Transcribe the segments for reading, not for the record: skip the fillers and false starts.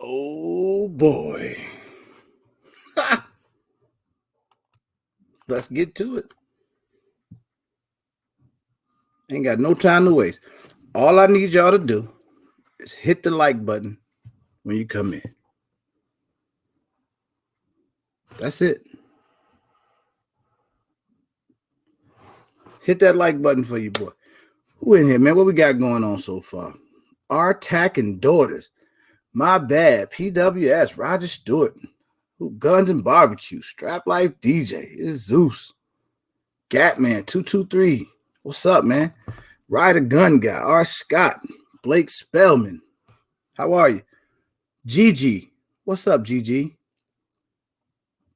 Oh boy. Let's get to it. Ain't got no time to waste. All I need y'all to do is hit the like button when you come in. That's it. Hit that like button for you, boy. Who in here, man? What we got going on so far? R-Tac and Daughters. My bad. PWS. Roger Stewart. Guns and Barbecue. Strap Life DJ. It's Zeus. Gatman 223. What's up, man? Ride a Gun Guy. R. Scott. Blake Spellman. How are you? Gigi. What's up, Gigi?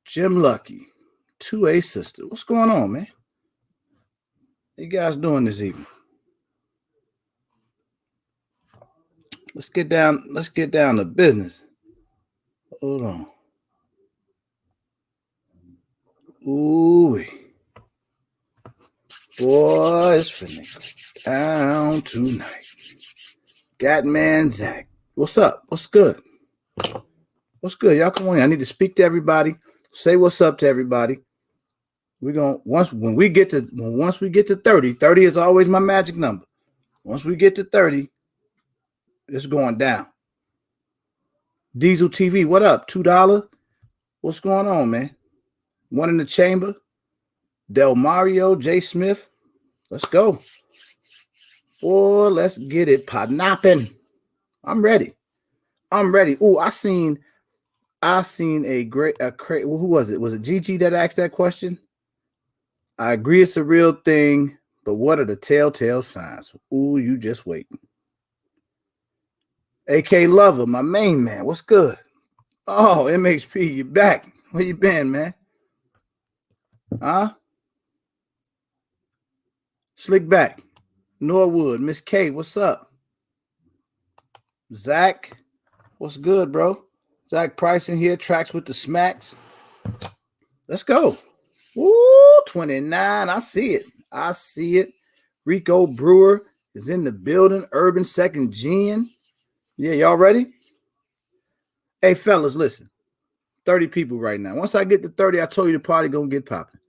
Jim Lucky. 2A Sister. What's going on, man? How you guys doing this evening? Let's get down to business. Hold on. Ooh. Boy, it's finna go down tonight. Gatman Zach. What's up? What's good? What's good? Y'all come on in. I need to speak to everybody. Say what's up to everybody. We're gonna once we get to 30. 30 is always my magic number. Once we get to 30, it's going down. DieselTV, what up? $2? What's going on, man? One in the chamber. Del Mario, J. Smith. Let's go. Boy, let's get it poppin'. I'm ready. Ooh, I seen a great who was it? Was it Gigi that asked that question? I agree it's a real thing, but what are the telltale signs? Ooh, you just waiting. AK Lover, my main man. What's good? Oh, MHP, you back. Where you been, man? Huh? Slick back. Norwood, Miss K, what's up? Zach, what's good, bro? Zach Price in here, tracks with the smacks. Let's go. Woo, 29. I see it. Rico Brewer is in the building. Urban Second Gen. Yeah, y'all ready? Hey, fellas, listen. 30 people right now. Once I get to 30, I told you the party gonna get popping.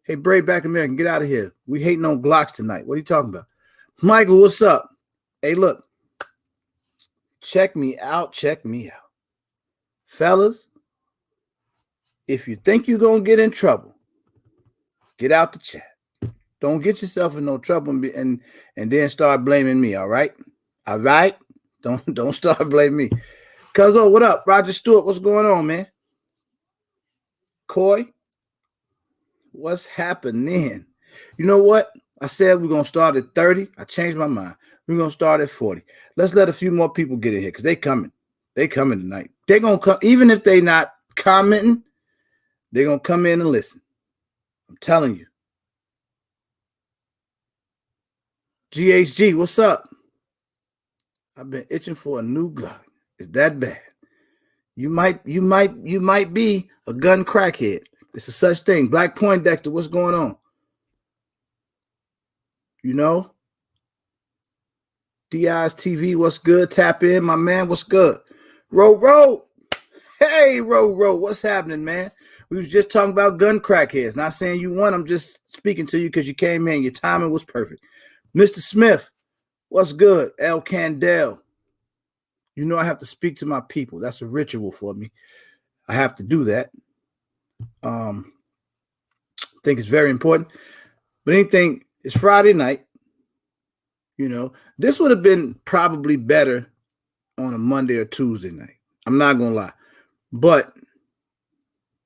Hey, Brave Back American, get out of here. We hating on Glocks tonight. What are you talking about? Michael, what's up? Hey, look. Check me out. Fellas, if you think you're going to get in trouble, get out the chat. Don't get yourself in no trouble and then start blaming me, all right? All right? Don't start blaming me. Cuzzo, what up? Roger Stewart, what's going on, man? Coy, what's happening? You know what? I said we're going to start at 30. I changed my mind. We're going to start at 40. Let's let a few more people get in here because they coming. They coming tonight. They're going to come. Even if they not commenting, they're going to come in and listen. I'm telling you. GHG, what's up? I've been itching for a new Glock. It's that bad. You might be a gun crackhead. It's a such thing. Black Point Dexter, what's going on? You know? DieselTV, what's good? Tap in, my man, what's good? Ro. Hey, Ro, what's happening, man? We was just talking about gun crackheads. Not saying you won. I'm just speaking to you because you came in. Your timing was perfect. Mr. Smith, what's good? El Candel. You know I have to speak to my people. That's a ritual for me. I have to do that. I think it's very important. But anything, it's Friday night. You know, this would have been probably better on a Monday or Tuesday night. I'm not going to lie. But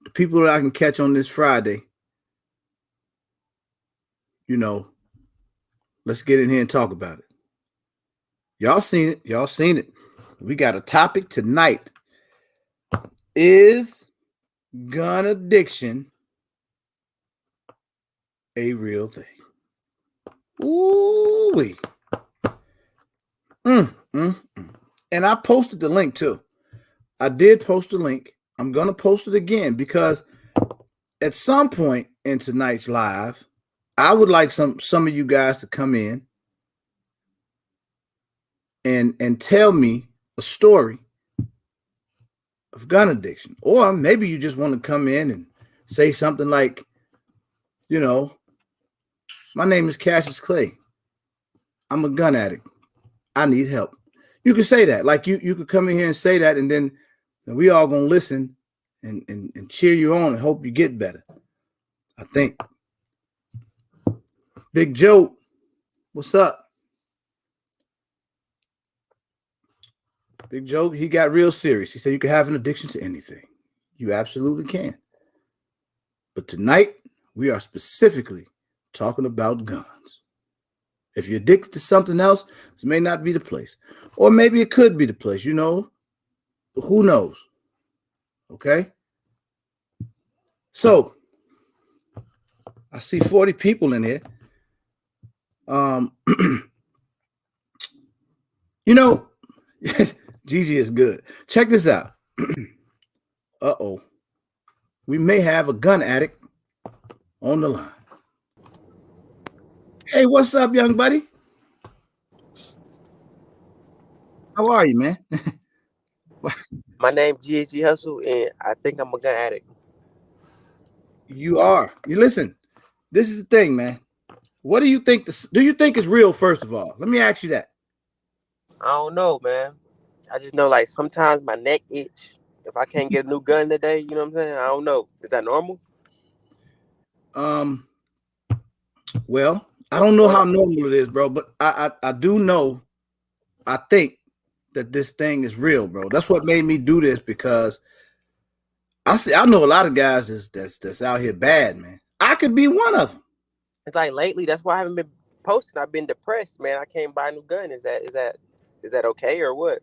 the people that I can catch on this Friday, you know, let's get in here and talk about it. Y'all seen it. We got a topic tonight. Is gun addiction a real thing? Ooh-wee. And I posted the link too. I did post the link. I'm going to post it again because at some point in tonight's live, I would like some of you guys to come in and tell me a story of gun addiction. Or maybe you just want to come in and say something like, you know, my name is Cassius Clay. I'm a gun addict. I need help. You could say that. Like you could come in here and say that, and then we all gonna listen and cheer you on and hope you get better. I think. Big Joe, what's up? Big Joe, he got real serious. He said you can have an addiction to anything. You absolutely can. But tonight, we are specifically talking about guns. If you're addicted to something else, this may not be the place. Or maybe it could be the place, you know. But who knows? Okay? So, I see 40 people in here. You know, Gigi is good. Check this out. Uh-oh. We may have a gun addict on the line. Hey, what's up, young buddy? How are you, man? My name's GHG Hustle, and I think I'm a gun addict. You are. You listen. This is the thing, man. What do you think? Do you think it's real? First of all, let me ask you that. I don't know, man. I just know, like, sometimes my neck itch if I can't get a new gun today. You know what I'm saying? I don't know. Is that normal? Well, I don't know how normal it is, bro, but I do know. I think that this thing is real, bro. That's what made me do this, because I know a lot of guys that's out here bad, man. I could be one of them. It's like lately, that's why I haven't been posting. I've been depressed, man. I can't buy a new gun. Is that okay or what?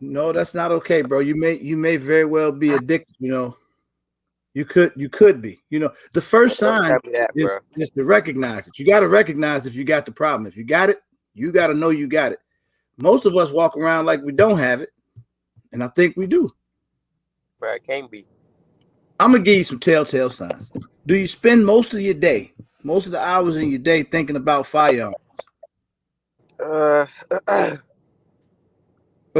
No, that's not okay, bro. You may very well be addicted. You know, you could be. You know, the first sign is to recognize it. You got to recognize if you got the problem. If you got it, you got to know you got it. Most of us walk around like we don't have it, and I think we do. Bro, it can't be. I'm gonna give you some telltale signs. Do you spend most of your day, most of the hours in your day, thinking about firearms? Or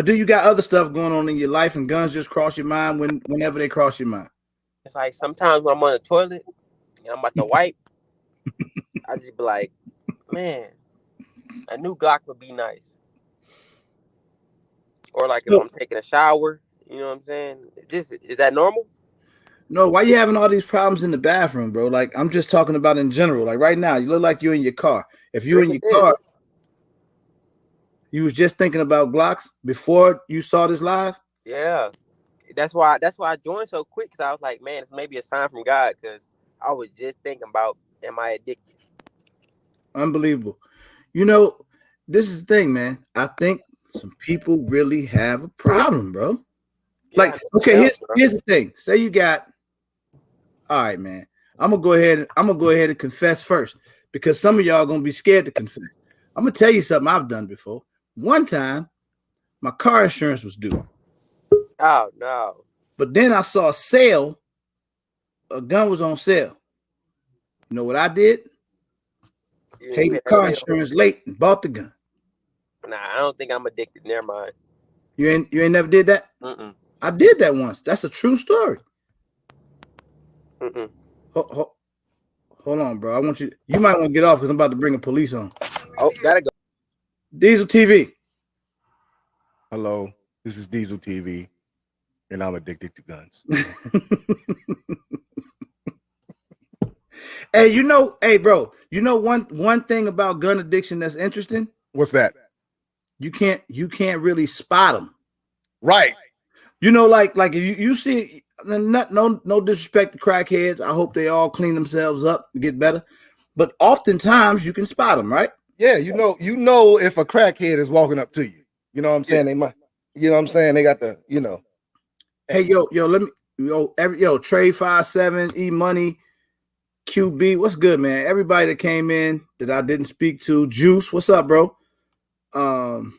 do you got other stuff going on in your life and guns just cross your mind whenever they cross your mind? It's like sometimes when I'm on the toilet and I'm about to wipe, I just be like, man, a new Glock would be nice. Or like if I'm taking a shower, you know what I'm saying? Is that normal? No, why you having all these problems in the bathroom, bro? Like, I'm just talking about in general. Like right now, you look like you're in your car. If you're in your car, you was just thinking about Glocks before you saw this live? Yeah. That's why I joined so quick, because I was like, man, it's maybe a sign from God, because I was just thinking about, am I addicted? Unbelievable. You know, this is the thing, man. I think some people really have a problem, bro. Yeah, like, okay, here's the thing. Say you got, all right, man. I'm gonna go ahead and confess first, because some of y'all gonna be scared to confess. I'm gonna tell you something I've done before. One time, my car insurance was due. Oh no. But then I saw a sale. A gun was on sale. You know what I did? Paid the car insurance late and bought the gun. Nah, I don't think I'm addicted. Never mind. You ain't never did that? Mm-mm. I did that once. That's a true story. Mm-mm. Hold on, bro. You might want to get off, because I'm about to bring the police on. Oh, gotta go. DieselTV. Hello, this is DieselTV, and I'm addicted to guns. Hey, bro, you know one thing about gun addiction that's interesting? What's that? You can't really spot them. Right. You know, like if you see, no disrespect to crackheads. I hope they all clean themselves up and get better. But oftentimes you can spot them, right? Yeah, you know if a crackhead is walking up to you. You know what I'm saying? They might, you know what I'm saying? They got the, you know. Hey, let me Trey 57, E Money, QB, what's good, man? Everybody that came in that I didn't speak to. Juice, what's up, bro? Daryl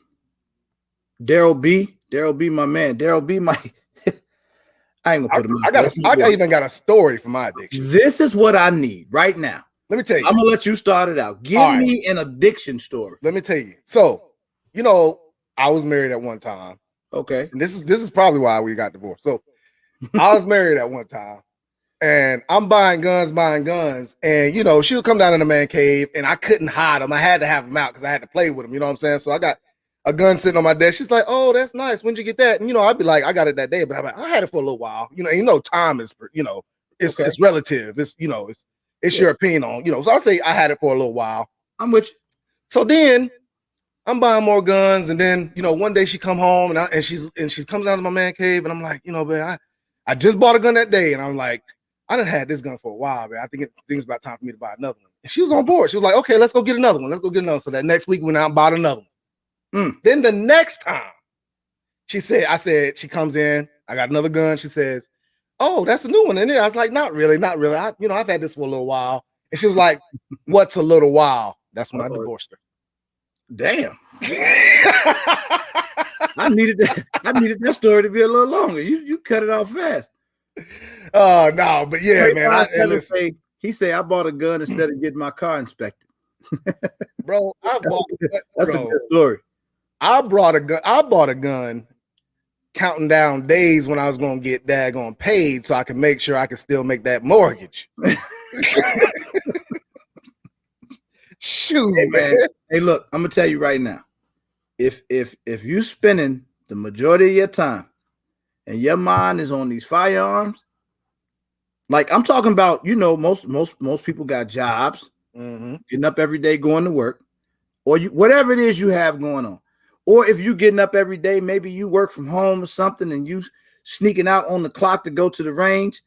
B, my man. Daryl B, my I ain't gonna put him. I even got a story for my addiction. This is what I need right now. Let me tell you. I'm gonna let you start it out. Give me an addiction story. Let me tell you. So, you know, I was married at one time, Okay. And this is probably why we got divorced. So I was married at one time, and I'm buying guns, and you know, she would come down in the man cave, and I couldn't hide them. I had to have them out because I had to play with them. You know what I'm saying? So I got a gun sitting on my desk. She's like, "Oh, that's nice. When'd you get that?" And you know, I'd be like, "I got it that day," but I'm like, "I had it for a little while." You know, time is, you know, it's relative. It's, you know, it's your opinion on, you know. So I'll say I had it for a little while. I'm with you. So then I'm buying more guns, and then, you know, one day she come home and she comes down to my man cave, and I'm like, you know, man, I just bought a gun that day, and I'm like, I done had this gun for a while, man. I think it's about time for me to buy another one. And she was on board. She was like, okay, let's go get another one. So that next week we went out and bought another one. Then the next time she comes in, I got another gun. She says, oh, that's a new one, isn't it? I was like, not really. I've had this for a little while. And she was like, what's a little while? That's when I divorced her. Damn. I needed that story to be a little longer. You cut it off fast. Oh no, but yeah, man. He say I bought a gun instead of getting my car inspected. Bro, that's a good story. I bought a gun counting down days when I was gonna get daggone paid so I could make sure I could still make that mortgage. Shoot, hey, man. Hey, look, I'm gonna tell you right now. If you spending the majority of your time and your mind is on these firearms, like I'm talking about, you know, most people got jobs, getting up every day, going to work, or whatever it is you have going on. Or if you getting up every day, maybe you work from home or something, and you sneaking out on the clock to go to the range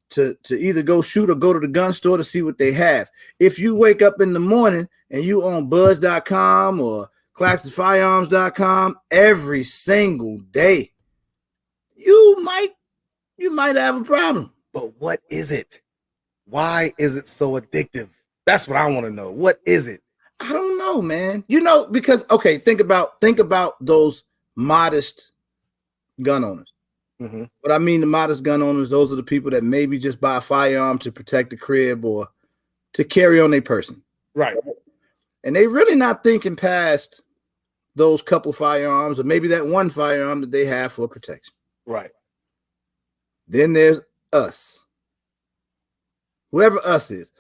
to either go shoot or go to the gun store to see what they have. If you wake up in the morning and you on buzz.com or classicfirearms.com every single day, you might have a problem. But what is it? Why is it so addictive? That's what I want to know. What is it? I don't know, man. You know, because okay, think about those modest gun owners. What I mean, the modest gun owners, those are the people that maybe just buy a firearm to protect the crib or to carry on their person. Right. And they really not thinking past those couple firearms or maybe that one firearm that they have for protection. Right. Then there's us. Whoever us is.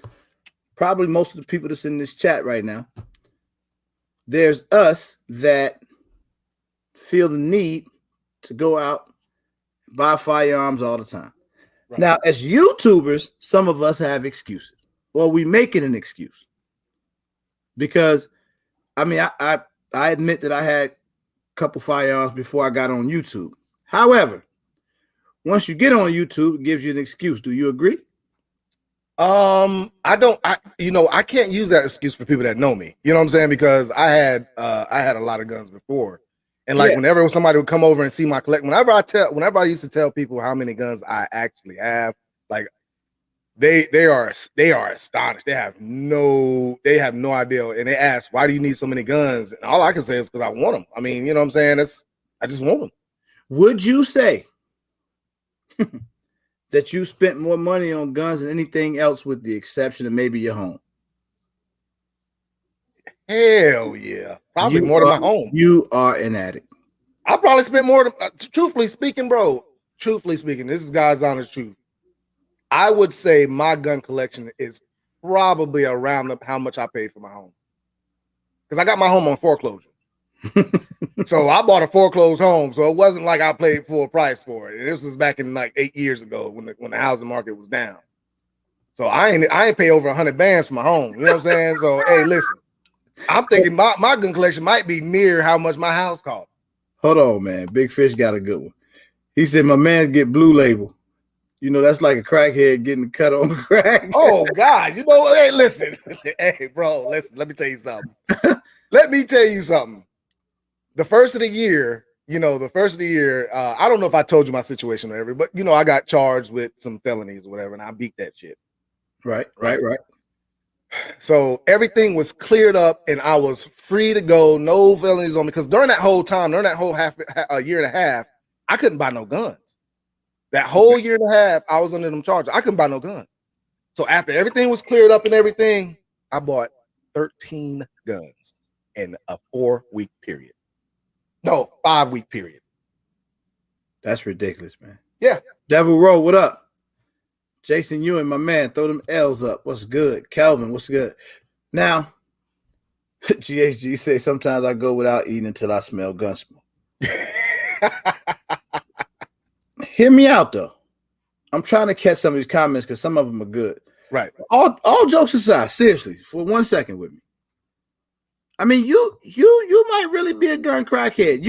Probably most of the people that's in this chat right now. There's us that feel the need to go out and buy firearms all the time. Right. Now, as YouTubers, some of us have excuses. Well, we make it an excuse. Because, I mean, I admit that I had a couple firearms before I got on YouTube. However, once you get on YouTube, it gives you an excuse. Do you agree? I can't use that excuse for people that know me. You know what I'm saying? Because I had a lot of guns before. And like whenever somebody would come over and see my collection, whenever I used to tell people how many guns I actually have, like they are astonished. They have no idea. And they ask, why do you need so many guns? And all I can say is because I want them. I mean, you know what I'm saying? I just want them. Would you say that you spent more money on guns than anything else with the exception of maybe your home? Hell yeah. Probably more than my home. You are an addict. I probably spent more truthfully speaking, this is God's honest truth. I would say my gun collection is probably around how much I paid for my home. Because I got my home on foreclosure. So I bought a foreclosed home. So it wasn't like I paid full price for it. This was back in like 8 years ago when the housing market was down. So I ain't pay over 100 bands for my home. You know what I'm saying? So hey, listen, I'm thinking my gun collection might be near how much my house cost. Hold on, man. Big Fish got a good one. He said my man get blue label. You know, that's like a crackhead getting cut on crack. Oh God. You know, hey, listen. Hey, bro, listen, let me tell you something. The first of the year, I don't know if I told you my situation or whatever, but you know, I got charged with some felonies or whatever, and I beat that shit. Right. So everything was cleared up and I was free to go, no felonies on me. Because during that whole year and a half, I couldn't buy no guns. That whole year and a half, I was under them charges. I couldn't buy no guns. So after everything was cleared up and everything, I bought 13 guns in a 4-week period. No, 5-week period. That's ridiculous, man. Yeah. Devil Row, what up? Jason Ewing, my man, throw them L's up. What's good? Kelvin, what's good? Now, GHG say sometimes I go without eating until I smell gun smoke. Hear me out though. I'm trying to catch some of these comments because some of them are good. Right. All jokes aside, seriously, for 1 second with me. I mean, you might really be a gun crackhead.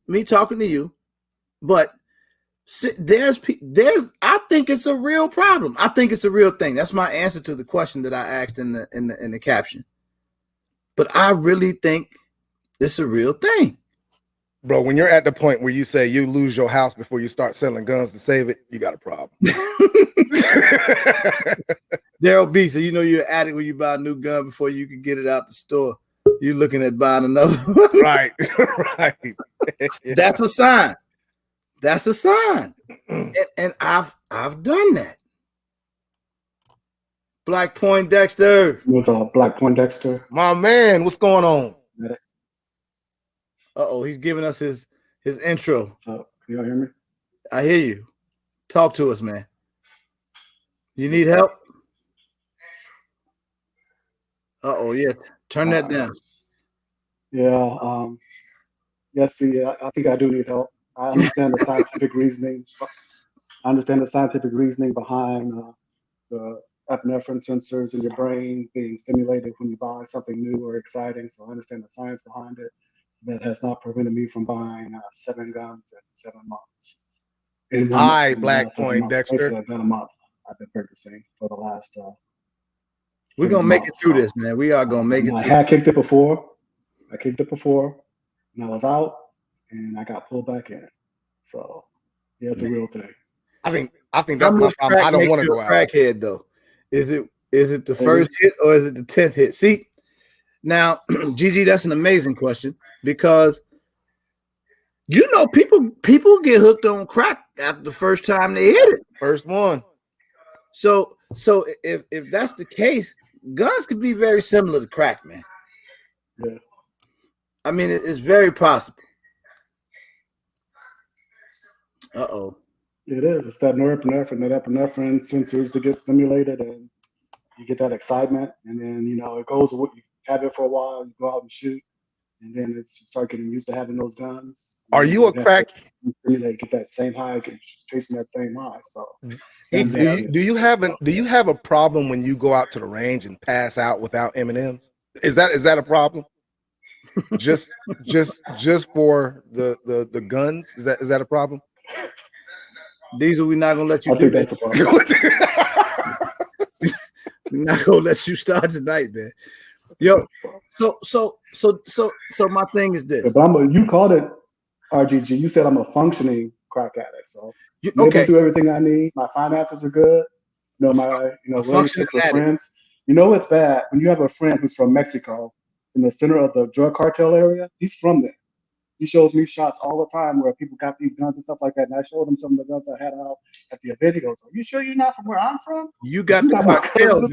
Me talking to you, but there's I think it's a real problem. I think it's a real thing. That's my answer to the question that I asked in the caption. But I really think it's a real thing. Bro, when you're at the point where you say you lose your house before you start selling guns to save it, you got a problem. Daryl B, so you know you're an addict when you buy a new gun before you can get it out the store. You're looking at buying another one. Right. Right. Yeah. That's a sign. That's a sign. And I've done that. Black Point Dexter. It was Black Point Dexter. My man, what's going on? Uh-oh, he's giving us his intro. Can y'all hear me? I hear you. Talk to us, man. You need help? Uh-oh, yeah. Turn that down. Yeah. Yes, see, I think I do need help. I understand the scientific reasoning. I understand the scientific reasoning behind the epinephrine sensors in your brain being stimulated when you buy something new or exciting. So I understand the science behind it. That has not prevented me from buying 7 guns in 7 months. Hi, Black Point Dexter. Basically, I've done a month. I've been purchasing for the last. We're gonna make it through this, man. We are gonna make it. I had kicked it before. And I was out, and I got pulled back in. So, yeah, it's a real thing. I think that's my problem. I don't want to go out. Crackhead though. Is it the first hit or is it the 10th hit? See, now, GG, that's an amazing question because you know people get hooked on crack after the first time they hit it. First one. So if that's the case, guns could be very similar to crack, man. Yeah. I mean, it's very possible. Uh-oh. It is. It's that epinephrine sensors that get stimulated, and you get that excitement, and then it goes. You have it for a while, you go out and shoot, and then you start getting used to having those guns. Are you a crack? Get that same high, chasing that same high. So, do you have a problem when you go out to the range and pass out without M&Ms? Is that a problem? just for the guns? Is that a problem? Diesel, we're not gonna let you I think that's a problem. We're not gonna let you start tonight, man. Yo, so my thing is this. But you called it RGG. You said I'm a functioning crack addict. So I'm able to do everything I need. My finances are good. My relationships with friends. It's bad when you have a friend who's from Mexico in the center of the drug cartel area. He's from there. He shows me shots all the time where people got these guns and stuff like that. And I showed him some of the guns I had out at the event. He goes, "Are you sure you're not from where I'm from? You got the cartel."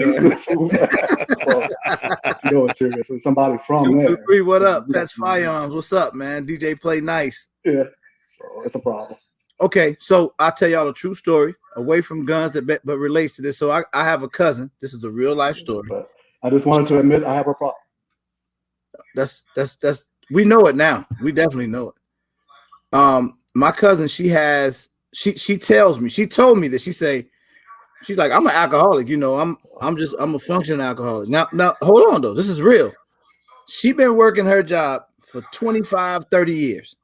It's serious. When somebody from 2, there. 2, 3, what up? That's Firearms. What's up, man? DJ Play Nice. Yeah. So it's a problem. Okay, so I'll tell y'all a true story away from guns but relates to this. So I have a cousin. This is a real life story. But I just wanted to admit I have a problem. That's we know it now. We definitely know it. My cousin, she tells me, she told me that she's like, I'm an alcoholic, I'm a functioning alcoholic. Now hold on though. This is real. She been working her job for 25, 30 years.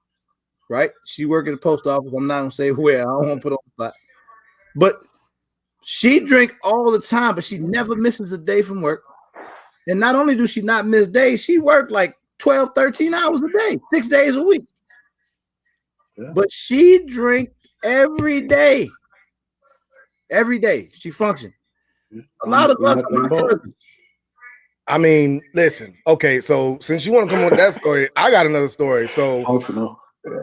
Right? She worked at the post office. I'm not gonna say where. I don't want to put on the spot. But she drink all the time, but she never misses a day from work. And not only do she not miss days, she worked like 12, 13 hours a day, 6 days a week. Yeah. But she drink every day. Every day she functioned. A lot of us are my cousins. I mean, listen. Okay, so since you want to come with that story, I got another story. So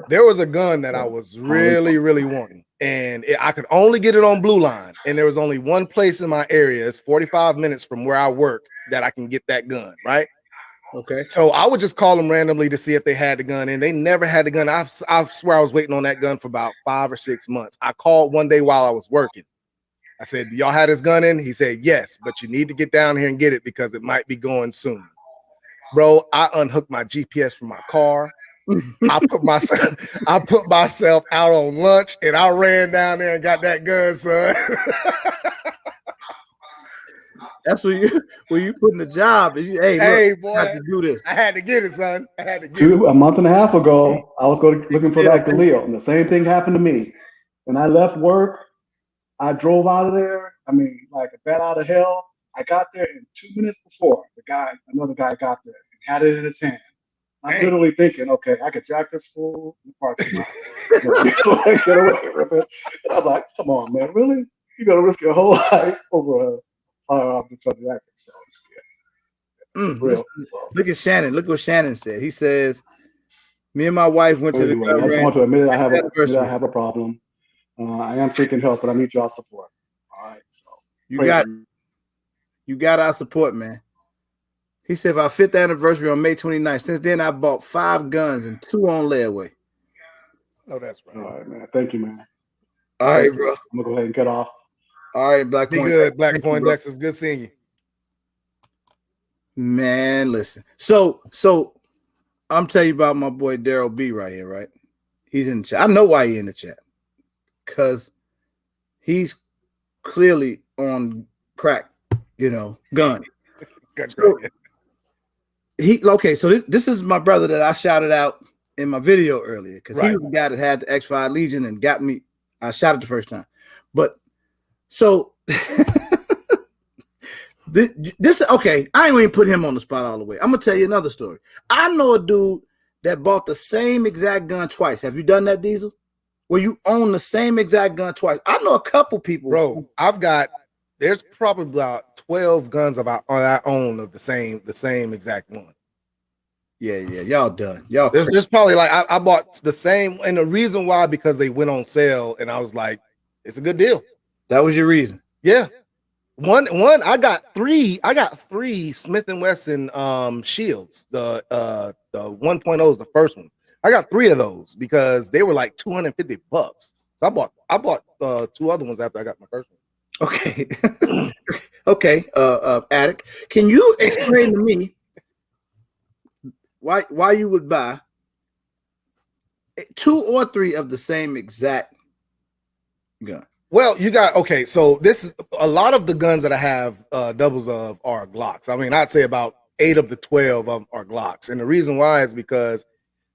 there was a gun that I was really, really wanting, and I could only get it on Blue Line, and there was only one place in my area. It's 45 minutes from where I work that I can get that gun, right? Okay. So I would just call them randomly to see if they had the gun, and they never had the gun. I swear I was waiting on that gun for about 5 or 6 months. I called one day while I was working. I said, "Do y'all have this gun in?" He said, "Yes, but you need to get down here and get it because it might be going soon." Bro, I unhooked my GPS from my car. I put myself out on lunch, and I ran down there and got that gun, son. That's where you put in the job. And Hey, boy, I have to do this. I had to get it, son. I had to get it. A month and a half ago, I was looking for that Galil, and the same thing happened to me. When I left work, I drove out of there. I mean, like a bat out of hell. I got there in 2 minutes before another guy got there and had it in his hand. I'm literally thinking, okay, I could jack this fool in the parking lot. Get away with it. And I'm like, come on, man, really? You're gonna risk your whole life over a firearm to try to jack it? So, yeah. It's real. Look at Shannon. Look what Shannon said. He says, "Me and my wife went to the gun I just want to admit I have a a problem. I am seeking help, but I need y'all support. All right, so you got our support, man." He said, "Our 5th anniversary on May 29th. Since then, I bought 5 guns and 2 on Legway." Oh, that's right. All right, man. Thank you, man. All right, bro. I'm gonna go ahead and get off. All right, Black Be Point. good, Black Point Dex. It's good seeing you. Man, listen. So I'm telling you about my boy Daryl B right here, right? He's in the chat. I know why he's in the chat. Because he's clearly on crack, gun. So, so this is my brother that I shouted out in my video earlier, because he was the guy that had the X5 Legion and got me. I shot it the first time. But so this okay, I ain't even put him on the spot all the way. I'm gonna tell you another story. I know a dude that bought the same exact gun twice. Have you done that, Diesel? Where you own the same exact gun twice? I know a couple people. Bro, there's probably about 12 guns I own of the same exact one. Yeah, y'all done. There's probably like I bought the same, and the reason why, because they went on sale, and I was like, it's a good deal. That was your reason. Yeah. One I got three Smith & Wesson shields. The 1.0 is the first one. I got 3 of those because they were like $250. So I bought 2 other ones after I got my first one. Okay. Okay, Attic, can you explain to me why you would buy 2 or 3 of the same exact gun? Well, so this is a lot of the guns that I have doubles of are Glocks. I mean, I'd say about 8 of the 12 of are Glocks. And the reason why is because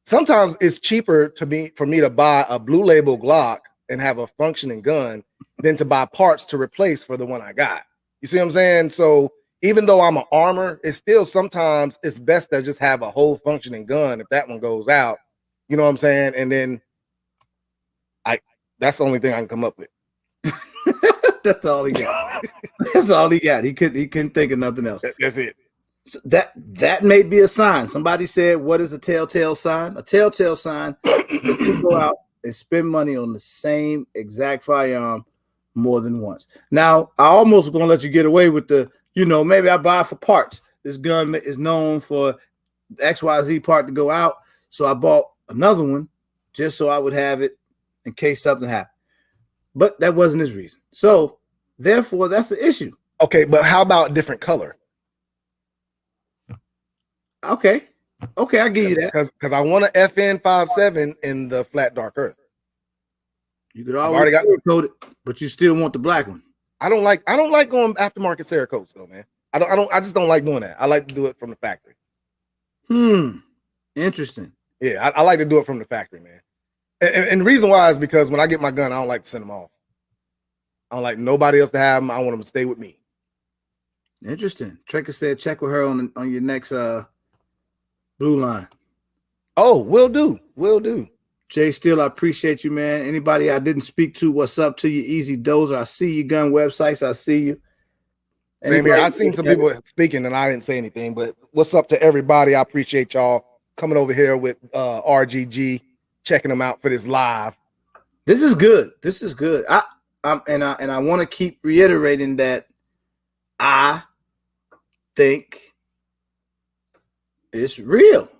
sometimes it's cheaper for me to buy a blue label Glock and have a functioning gun than to buy parts to replace for the one I got. You see what I'm saying? So even though I'm an armor, it's still sometimes it's best to just have a whole functioning gun if that one goes out. You know what I'm saying? And then that's the only thing I can come up with. That's all he got. That's all he got. He couldn't think of nothing else. That's it. So that may be a sign. Somebody said, "What is a telltale sign?" A telltale sign is you go out and spend money on the same exact firearm more than once. Now, I almost gonna let you get away with maybe I buy for parts. This gun is known for the XYZ part to go out, so I bought another one just so I would have it in case something happened. But that wasn't his reason. So, therefore, that's the issue. Okay, but how about different color? Okay, I give you that. Because I want an FN57 in the flat dark earth. You could already coat it, but you still want the black one. I don't like going aftermarket Cerakotes though, man. I just don't like doing that. I like to do it from the factory. Interesting. Yeah, I like to do it from the factory, man. And the reason why is because when I get my gun, I don't like to send them off. I don't like nobody else to have them. I want them to stay with me. Interesting. Traker said check with her on your next blue line. Oh, will do. Jay Steele, I appreciate you, man. Anybody I didn't speak to, what's up to you? Easy Dozer, I see you. Gun websites, I see you. Same here. I've seen some people speaking and I didn't say anything, but what's up to everybody? I appreciate y'all coming over here with RGG, checking them out for this live. This is good. I want to keep reiterating that I think It's real.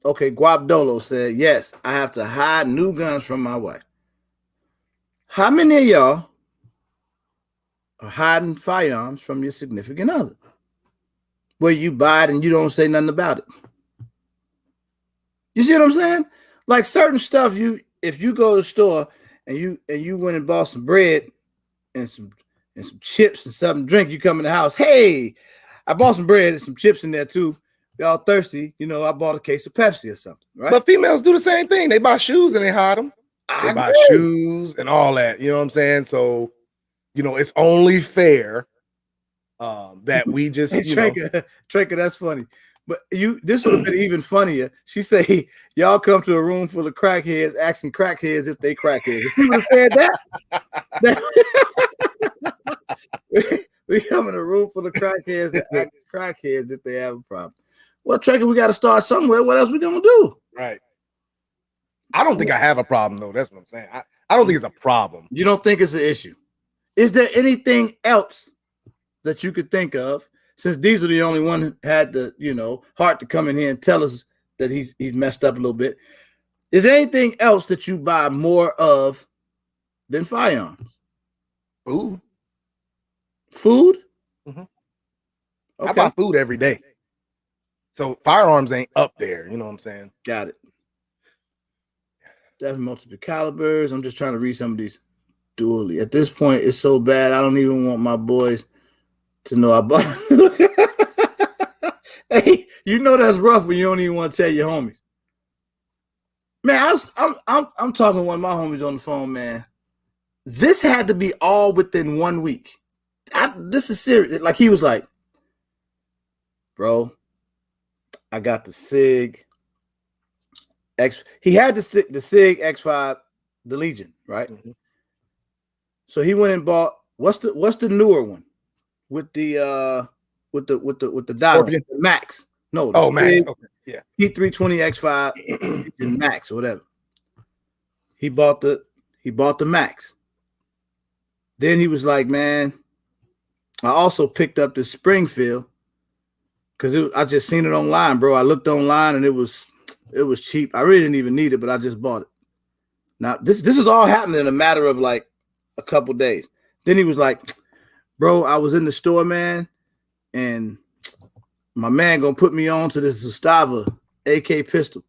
Okay, Guabdolo said, yes, I have to hide new guns from my wife. How many of y'all are hiding firearms from your significant other? Where you buy it and you don't say nothing about it. You see what I'm saying? Like certain stuff, if you go to the store and you went and bought some bread and some chips and something to drink, you come in the house, hey, I bought some bread and some chips in there too. Y'all thirsty, I bought a case of Pepsi or something, right? But females do the same thing. They buy shoes and they hide them. They buy shoes and all that. You know what I'm saying? So, it's only fair that we just, Tranker, that's funny. But this would have been even funnier. She say, y'all come to a room full of crackheads asking crackheads if they crackheads. If you would have said that, we come in a room full of crackheads that ask crackheads if they have a problem. Well, Tranker, we got to start somewhere. What else we going to do? Right. I don't think I have a problem, though. That's what I'm saying. I don't think it's a problem. You don't think it's an issue? Is there anything else that you could think of? Since Diesel the only one who had the, heart to come in here and tell us that he's messed up a little bit. Is there anything else that you buy more of than firearms? Food. Food? Mm-hmm. Okay. I buy food every day. So firearms ain't up there. You know what I'm saying? Got it. Definitely multiple calibers. I'm just trying to read some of these dually. At this point, it's so bad. I don't even want my boys to know I bought. Hey, that's rough when you don't even want to tell your homies. Man, I'm talking to one of my homies on the phone, man. This had to be all within 1 week. This is serious. Like he was like, bro, I got the SIG X. He had the SIG X5, the Legion, right? Mm-hmm. So he went and bought what's the newer one with the dial, the Max. No, the Max. Okay. Yeah. P320 X5 Max or whatever. He bought the Max. Then he was like, man, I also picked up the Springfield because I just seen it online, bro. I looked online and it was cheap. I really didn't even need it, but I just bought it. Now this is all happening in a matter of like a couple days. Then he was like, bro, I was in the store, man, and my man gonna put me on to this Zastava AK pistol.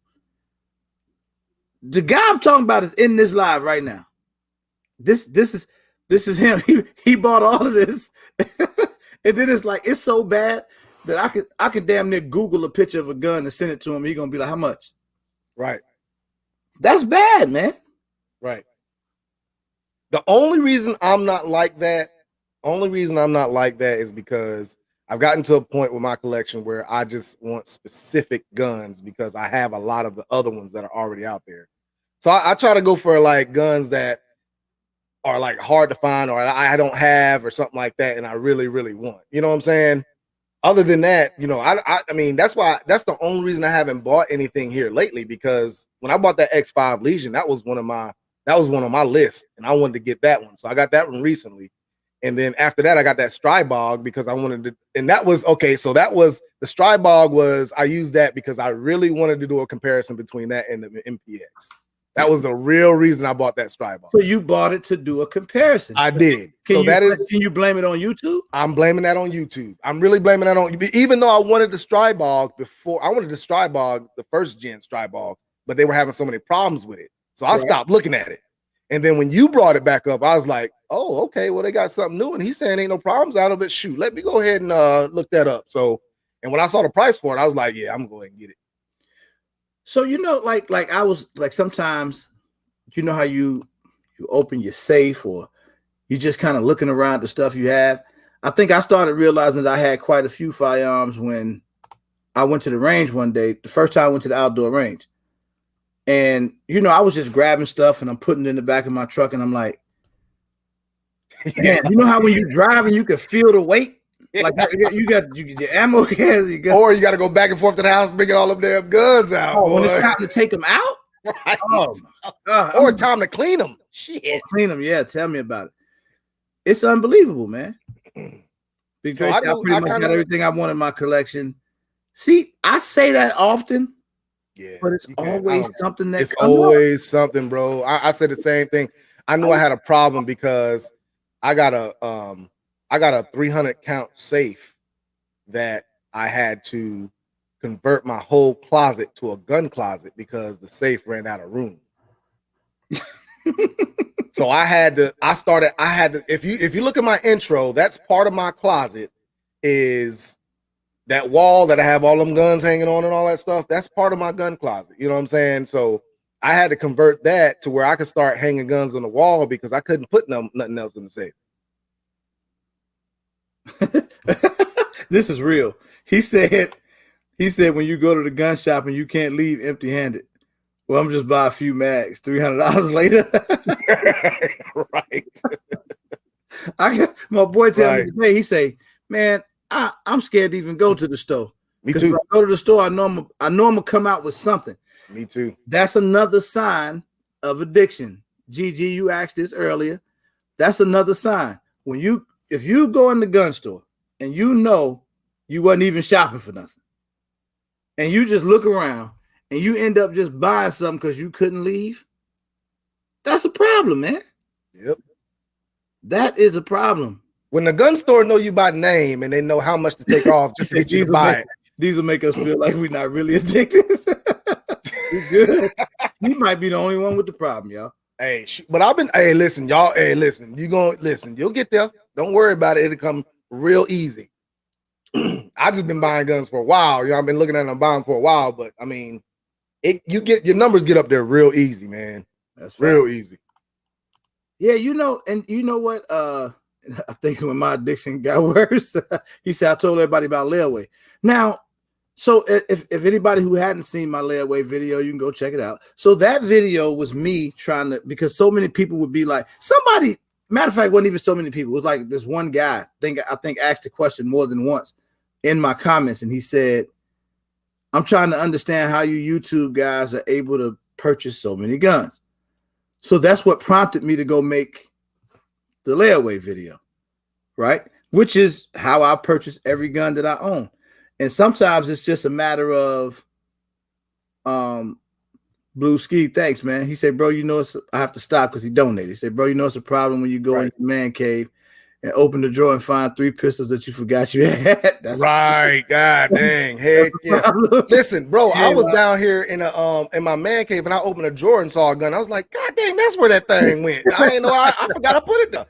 The guy I'm talking about is in this live right now. This is him. He bought all of this, and then it's like it's so bad that I could damn near Google a picture of a gun and send it to him. He gonna be like, how much? Right. That's bad, man. Right. The only reason I'm not like that is because I've gotten to a point with my collection where I just want specific guns because I have a lot of the other ones that are already out there. So I try to go for like guns that are like hard to find or I don't have or something like that, and I really, really want. You know what I'm saying? Other than that, I mean, that's the only reason I haven't bought anything here lately, because when I bought that X5 Legion, that was one on my list, and I wanted to get that one. So I got that one recently. And then after that, I got that Strybog because I wanted to, and that was okay. So that was the Strybog I used that because I really wanted to do a comparison between that and the MPX. That was the real reason I bought that Strybog. So you bought it to do a comparison. I did. Can you blame it on YouTube? I'm blaming that on YouTube. I'm really blaming that on, even though I wanted the Strybog before, I wanted the Strybog, the first gen Strybog, but they were having so many problems with it. So I stopped looking at it. And then when you brought it back up, I was like, oh, okay, well, they got something new. And he's saying ain't no problems out of it. Shoot, let me go ahead and look that up. So, and when I saw the price for it, I was like, yeah, I'm going to go ahead and get it. So, like I was like, sometimes, how you open your safe or you just kind of looking around the stuff you have. I think I started realizing that I had quite a few firearms when I went to the range one day, the first time I went to the outdoor range. And, I was just grabbing stuff and I'm putting it in the back of my truck and I'm like, man, you know how when you're driving, you can feel the weight? Like you got your ammo cans, or you got to go back and forth to the house, bringing all them damn guns out. Oh, when it's time to take them out, right? Oh my God. Or time to clean them. Shit, clean them. Yeah, tell me about it. It's unbelievable, man. Big Tracy, I pretty much got everything I want in my collection. See, I say that often. Yeah, but it's always something that it's comes always up. Something, bro. I said the same thing. I knew I had a problem because I got a 300 count safe that I had to convert my whole closet to a gun closet because the safe ran out of room. So if you look at my intro, that's part of my closet is that wall that I have all them guns hanging on and all that stuff. That's part of my gun closet. You know what I'm saying? So I had to convert that to where I could start hanging guns on the wall because I couldn't put nothing else in the safe. This is real. He said when you go to the gun shop and you can't leave empty-handed. Well, I'm just buy a few mags. $300 later. Right. My boy tell me today. He say, "Man, I'm scared to even go to the store. Me too. When I go to the store, I know I'm gonna come out with something." Me too. That's another sign of addiction. Gigi, you asked this earlier. That's another sign. If you go in the gun store and you know you wasn't even shopping for nothing, and you just look around and you end up just buying something because you couldn't leave, that's a problem, man. Yep. That is a problem. When the gun store know you by name and they know how much to take off just to get you to buy it. These will make us feel like we're not really addicted. We're good. You might be the only one with the problem, y'all. Hey, but listen, y'all. Hey, listen, you'll get there. Don't worry about it. It'll come real easy. I just been buying guns for a while. You know, I've been looking at them buying for a while, but I mean, your numbers get up there real easy, man. That's real easy. Yeah, and you know what? I think when my addiction got worse, he said I told everybody about Legway. Now, so if anybody who hadn't seen my Legway video, you can go check it out. So that video was me trying to, because so many people would be like, matter of fact, wasn't even so many people. It was like this one guy, I think asked the question more than once in my comments, and he said, "I'm trying to understand how you YouTube guys are able to purchase so many guns." So that's what prompted me to go make the Legway video, right? Which is how I purchase every gun that I own. And sometimes it's just a matter of Blue Ski, thanks, man. He said, "Bro, I have to stop because he donated." He said, "Bro, it's a problem when you go in your man cave and open the drawer and find 3 pistols that you forgot you had." That's right. God dang. Heck yeah. Listen, bro, I was down here in my man cave and I opened a drawer and saw a gun. I was like, God dang, that's where that thing went. I didn't know. I forgot to put it there.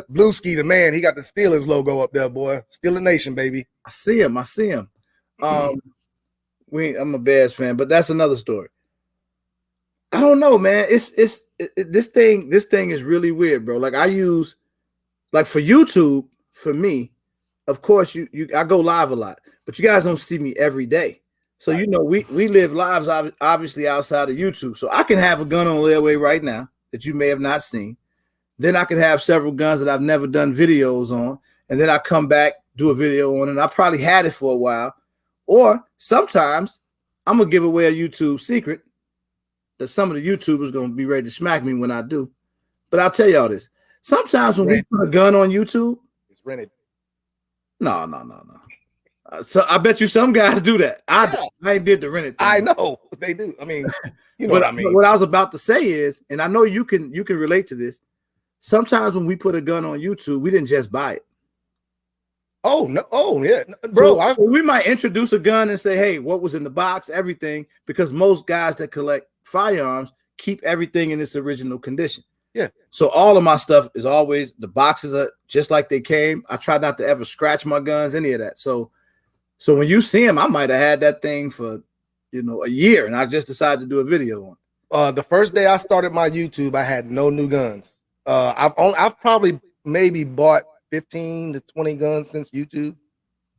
Blue Ski, the man, he got the Steelers logo up there, boy. Steeler Nation, baby. I see him. I'm a Bears fan, but that's another story. I don't know, man. This thing is really weird, bro. Like I use, like for YouTube, for me, of course, I go live a lot, but you guys don't see me every day. So we live lives obviously outside of YouTube. So I can have a gun on Legway right now that you may have not seen. Then I could have several guns that I've never done videos on, and then I come back, do a video on it. And I probably had it for a while. Or sometimes I'm gonna give away a YouTube secret that some of the YouTubers gonna be ready to smack me when I do. But I'll tell y'all this. Sometimes when we put a gun on YouTube, it's rented. No. So I bet you some guys do that. I ain't did the rented thing. I know they do. I mean, you know what I mean. What I was about to say is, and I know you can relate to this. Sometimes when we put a gun on YouTube, we didn't just buy it. Oh no! Oh yeah, bro. So we might introduce a gun and say, "Hey, what was in the box? Everything," because most guys that collect firearms keep everything in its original condition. Yeah. So all of my stuff is always, the boxes are just like they came. I try not to ever scratch my guns, any of that. So when you see them, I might have had that thing for a year, and I just decided to do a video on. The first day I started my YouTube, I had no new guns. I've probably maybe bought 15 to 20 guns since YouTube,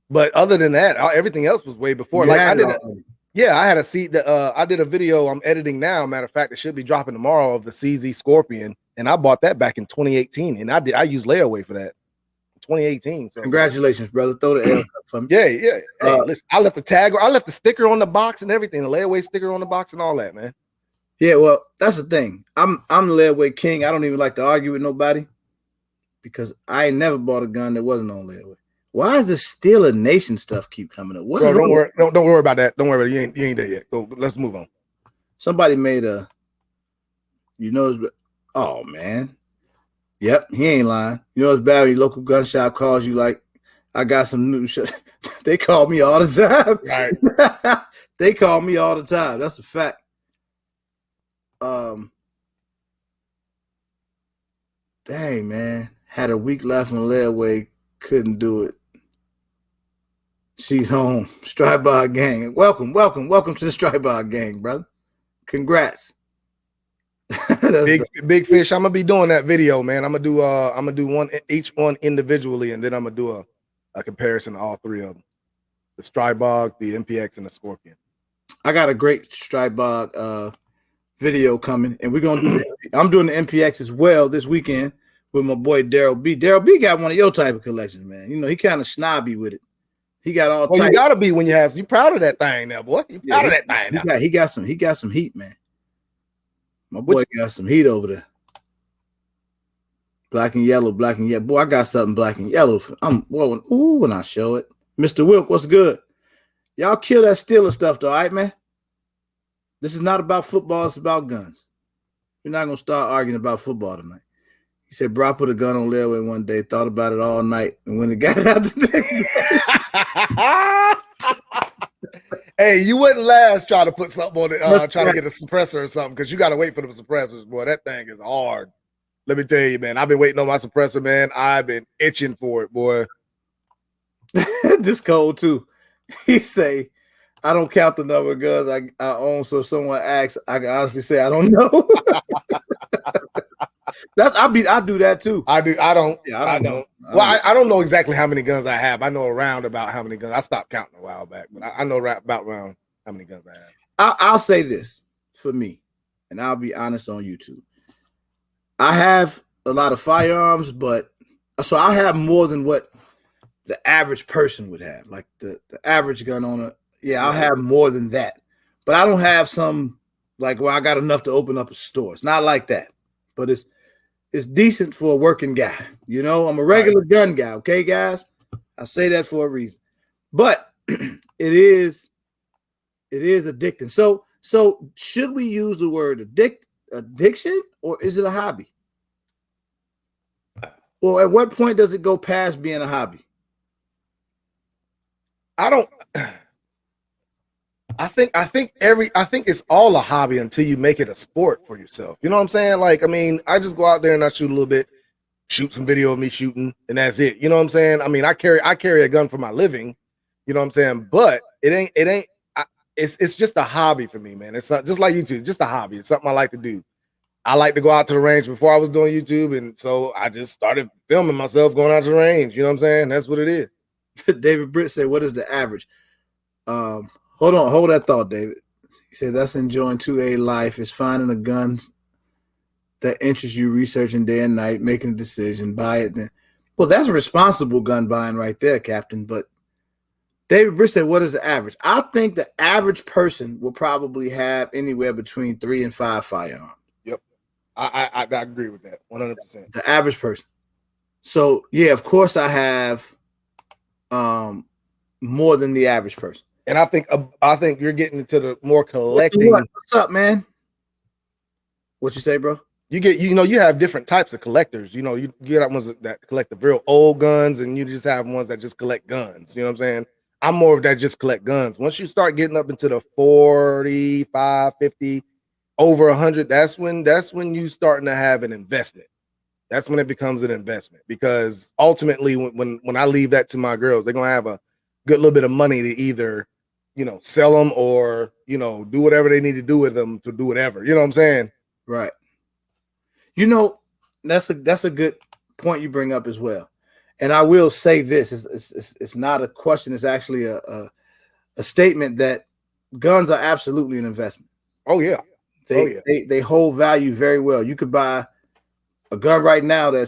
but other than that, everything else was way before. Like I had a seat that I did a video I'm editing now. Matter of fact, it should be dropping tomorrow, of the CZ Scorpion, and I bought that back in 2018, and I used Legway for that. 2018. So congratulations, brother. Throw the L up for me. Yeah. Hey, listen, I left the tag, I left the sticker on the box and everything, the Legway sticker on the box and all that, man. Yeah, well, that's the thing. I'm the Legway king. I don't even like to argue with nobody because I ain't never bought a gun that wasn't on Legway. Why is the Steeler Nation stuff keep coming up? What Bro, don't worry about that. Don't worry about it. You ain't there yet. Go, let's move on. Somebody made a, oh man. Yep, he ain't lying. You know it's bad when your local gun shop calls you like, I got some new shit. They call me all the time. Right. They call me all the time. That's a fact. Dang, man. Had a week left on Legway. Couldn't do it. She's home. Strike-Bar gang. Welcome to the Strike-Bar gang, brother. Congrats. Big fish. I'm gonna be doing that video, man. I'm gonna do one each one individually, and then I'm gonna do a comparison of all three of them: the Strike-Bar, the MPX, and the Scorpion. I got a great Strike-Bar video coming, and we're gonna do. I'm doing the MPX as well this weekend with my boy Daryl B. Daryl B got one of your type of collections, man. You know he kind of snobby with it. He got all. Well, you gotta be when you proud of that thing, now, boy. You proud of that thing. Now. He got some heat, man. My boy got some heat over there. Black and yellow. Boy, I got something black and yellow. When I show it. Mr. Wilk, what's good? Y'all kill that Steeler stuff, though, all right, man? This is not about football. It's about guns. We're not going to start arguing about football tonight. He said, bro, I put a gun on Legway one day, thought about it all night, and when it got out today. Hey, you wouldn't last try to put something on it, try to get a suppressor or something, because you got to wait for the suppressors, boy. That thing is hard. Let me tell you, man. I've been waiting on my suppressor, man. I've been itching for it, boy. This cold, too. He say, I don't count the number of guns I own, so if someone asks, I can honestly say I don't know. I do that, too. I don't. Well, I don't know exactly how many guns I have. I know around about how many guns. I stopped counting a while back, but I know about around how many guns I have. I'll say this for me, and I'll be honest on YouTube. I have a lot of firearms, so I have more than what the average person would have. Like the average gun owner, I'll have more than that. But I don't have some like where I got enough to open up a store. It's not like that. But it's decent for a working guy. You know, I'm a regular gun guy, okay, guys? I say that for a reason. But it is addicting. So should we use the word addiction, or is it a hobby? Or at what point does it go past being a hobby? I think it's all a hobby until you make it a sport for yourself. You know what I'm saying? Like, I mean, I just go out there and I shoot a little bit, shoot some video of me shooting, and that's it. You know what I'm saying? I mean, I carry a gun for my living. You know what I'm saying? But it's just a hobby for me, man. It's not just like YouTube, just a hobby. It's something I like to do. I like to go out to the range before I was doing YouTube, and so I just started filming myself going out to the range. You know what I'm saying? That's what it is. David Britt said, what is the average? Hold that thought, David. He said that's enjoying 2A life, is finding a gun that interests you, researching day and night, making a decision, buy it. Then, well, that's responsible gun buying right there, Captain. But David Britt said, what is the average? I think the average person will probably have anywhere between 3 and 5 firearms. Yep. I agree with that 100%. The average person. So, yeah, of course I have more than the average person. And I think you're getting into the more collecting. What's up, man? What you say, bro? You have different types of collectors. You know, you get ones that collect the real old guns, and you just have ones that just collect guns. You know what I'm saying? I'm more of that just collect guns. Once you start getting up into the 45, 50, over 100, that's when you starting to have an investment. That's when it becomes an investment, because ultimately when I leave that to my girls, they're gonna have a good little bit of money to either, sell them or, do whatever they need to do with them to do whatever. You know what I'm saying? Right. That's a good point you bring up as well. And I will say this: it's not a question. It's actually a statement that guns are absolutely an investment. Oh yeah. They hold value very well. You could buy a gun right now a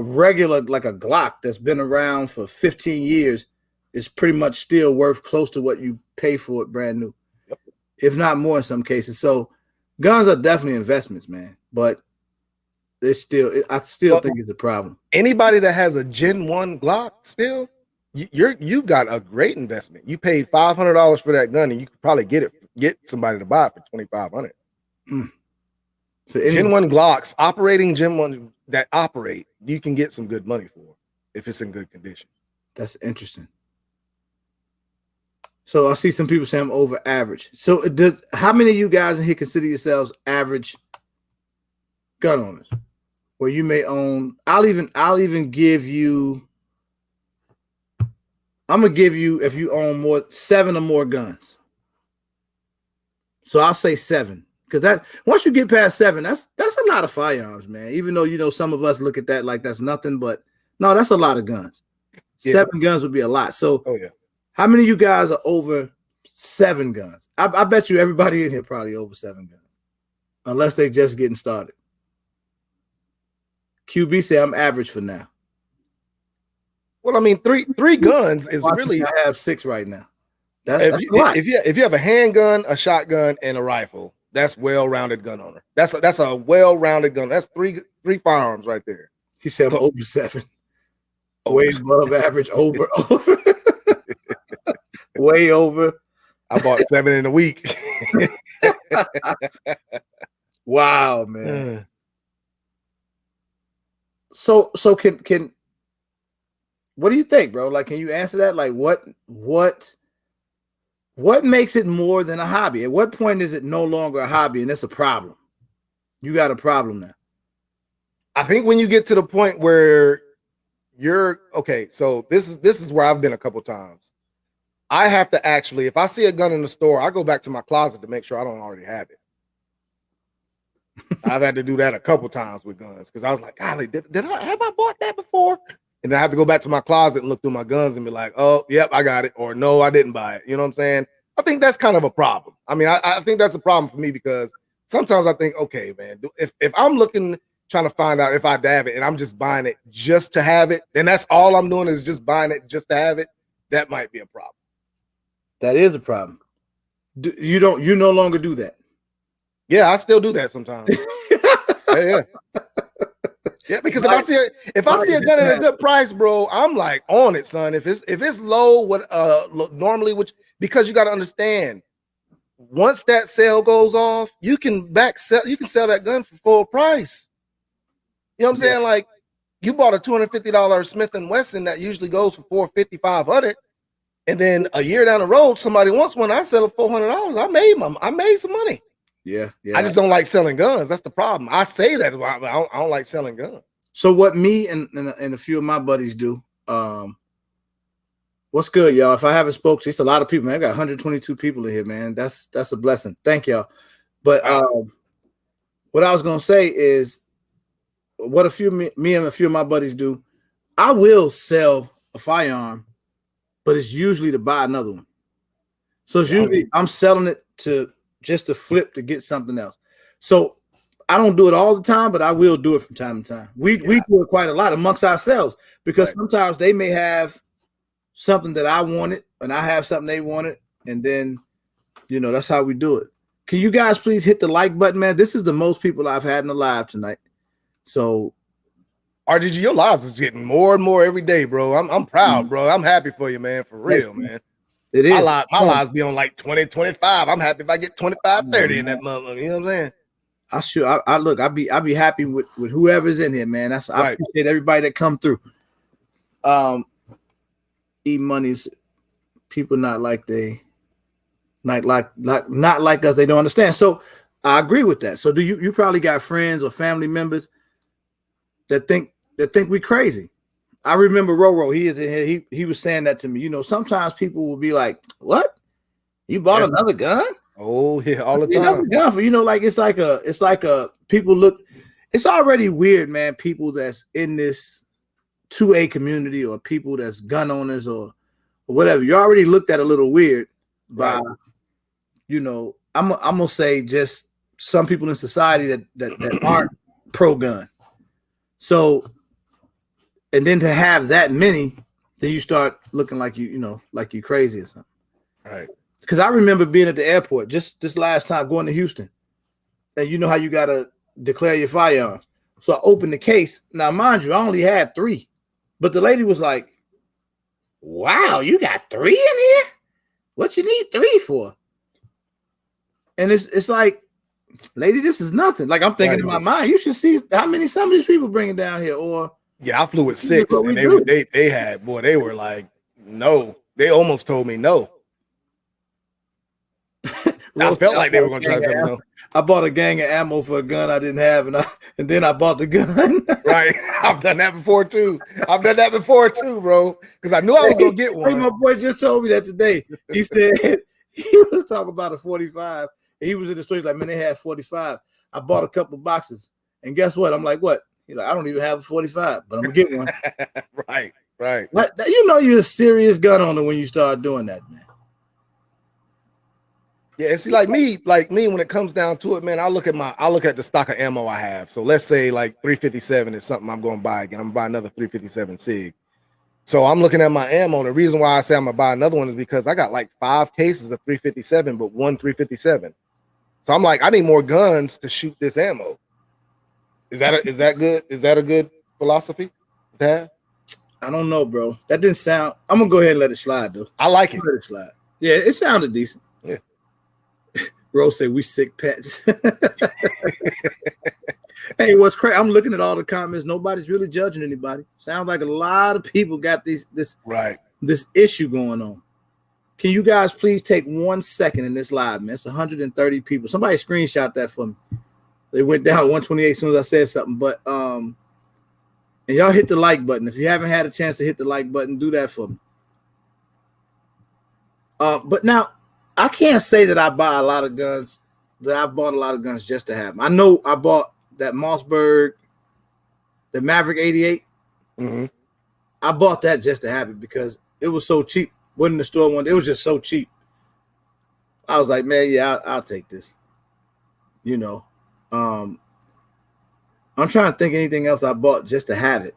regular, like a Glock that's been around for 15 years is pretty much still worth close to what you pay for it brand new, if not more in some cases. So guns are definitely investments, man. But I still think it's a problem. Anybody that has a Gen 1 Glock still, you've got a great investment. You paid $500 for that gun, and you could probably get somebody to buy it for $2,500. Gen 1 Glocks, operating Gen 1 that operate, you can get some good money for if it's in good condition. That's interesting. So I see some people say I'm over average. So how many of you guys in here consider yourselves average gun owners? Where you may own, I'll even give you, I'm gonna give you, if you own 7 or more guns. So I'll say 7. Because that once you get past 7, that's a lot of firearms, man. Even though some of us look at that like that's nothing, but no, that's a lot of guns. Yeah. 7 guns would be a lot. So how many of you guys are over 7 guns? I bet you everybody in here probably over 7 guns, unless they just getting started. QB say I'm average for now. Well, I mean, three guns is really. I have 6 right now. If you have a handgun, a shotgun, and a rifle, that's well-rounded gun owner. That's a well-rounded gun. That's three firearms right there. He said I'm over 7. Way above average. Over. Way over. I bought 7 in a week. Wow, man. So can what do you think, bro? Like, can you answer that? Like, what makes it more than a hobby? At what point is it no longer a hobby and it's a problem? You got a problem now. I think when you get to the point where you're okay, so this is where I've been a couple times. I have to actually, if I see a gun in the store, I go back to my closet to make sure I don't already have it. I've had to do that a couple times with guns because I was like, golly, have I bought that before? And then I have to go back to my closet and look through my guns and be like, oh, yep, I got it. Or no, I didn't buy it. You know what I'm saying? I think that's kind of a problem. I mean, I think that's a problem for me because sometimes I think, okay, man, if I'm trying to find out if I have it and I'm just buying it just to have it, then that's all I'm doing is just buying it just to have it. That might be a problem. That is a problem. You no longer do that. Yeah, I still do that sometimes. Yeah. Yeah, because if I see a gun at a good price, bro, I'm like on it, son. If it's low, normally, because you got to understand, once that sale goes off, you can sell that gun for full price. You know what I'm saying? Like, you bought a $250 Smith & Wesson that usually goes for $450, $500, and then a year down the road, somebody wants one. I sell it $400. I made some money. Yeah. I just don't like selling guns. That's the problem. I say that, but I don't like selling guns. So what me and a few of my buddies do, what's good, y'all? If I haven't spoken to, it's a lot of people, man. I got 122 people in here, man. That's a blessing. Thank y'all. But what I was gonna say is, what me and a few of my buddies do, I will sell a firearm, but it's usually to buy another one. So it's usually I'm selling it to flip to get something else. So I don't do it all the time, but I will do it from time to time. We do it quite a lot amongst ourselves because sometimes they may have something that I wanted and I have something they wanted, and then that's how we do it. Can you guys please hit the like button, man? This is the most people I've had in the live tonight. So RGG, your lives is getting more and more every day, bro. I'm proud, bro. I'm happy for you, man. For real, man. It is. My lives be on like 20, 25. I'm happy if I get 25, 30 in that month. You know what I'm saying? I'll be happy with whoever's in here, man. I appreciate everybody that come through. E-money's people not like us. They don't understand. So I agree with that. So do you probably got friends or family members that think we crazy? I remember Roro. He is in here. He was saying that to me. Sometimes people will be like, "What? You bought another gun?" Oh yeah, all the time. Another gun for it's like a people look. It's already weird, man. People that's in this 2A community or people that's gun owners or whatever. You already looked at a little weird by, I'm gonna say just some people in society that aren't pro gun. So. And then to have that many, then you start looking like like you crazy or something. Right. Because I remember being at the airport just this last time going to Houston. And you know how you got to declare your firearms. So I opened the case. Now, mind you, I only had 3. But the lady was like, wow, you got 3 in here? What you need 3 for? And it's like, lady, this is nothing. Like I'm thinking in my mind, you should see how many some of these people bringing down here. Or yeah, I flew with 6, and they had, boy, they were like, no. They almost told me no. I felt like they were going to try to tell me no. I bought a gang of ammo for a gun I didn't have, and then I bought the gun. Right. I've done that before too, bro. Because I knew I was going to get one. My boy just told me that today. He said he was talking about a 45. And he was in the store. He's like, man, they had 45. I bought a couple boxes. And guess what? I'm like, what? He's like, I don't even have a 45, but I'm going to get one. Right. But you know you're a serious gun owner when you start doing that, man. Yeah, see, like me, when it comes down to it, man, I look at the stock of ammo I have. So let's say like 357 is something I'm going to buy again. I'm going to buy another 357 SIG. So I'm looking at my ammo. And the reason why I say I'm going to buy another one is because I got like 5 cases of 357, but 1 357. So I'm like, I need more guns to shoot this ammo. Is that good? Is that a good philosophy to have? I don't know, bro. That didn't sound. I'm gonna go ahead and let it slide, though. I like it. Let it slide. Yeah, it sounded decent. Yeah. Rose said we sick pets. Hey, what's crazy? I'm looking at all the comments. Nobody's really judging anybody. Sounds like a lot of people got this issue going on. Can you guys please take 1 second in this live, man? It's 130 people. Somebody screenshot that for me. They went down 128 as soon as I said something. But and y'all hit the like button. If you haven't had a chance to hit the like button, do that for me. But now I can't say that I buy a lot of guns, that I bought a lot of guns just to have them. I know I bought that Mossberg, the Maverick 88. Mm-hmm. I bought that just to have it because it was so cheap. Wasn't in the store one. It was just so cheap. I was like, man, yeah, I'll take this. You know, I'm trying to think of anything else I bought just to have it.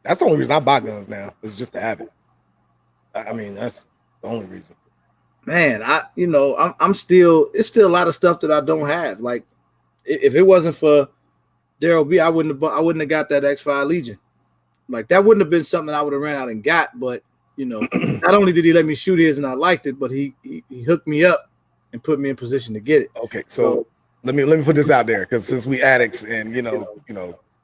That's the only reason I buy guns now. Is just to have it. I mean, that's the only reason. Man, I'm still. It's still a lot of stuff that I don't have. Like, if it wasn't for Daryl B, I wouldn't have got that X5 Legion. Like, that wouldn't have been something I would have ran out and got. But you know, not only did he let me shoot his and I liked it, but he hooked me up and put me in position to get it. Okay, so let me put this out there, because since we addicts and you know,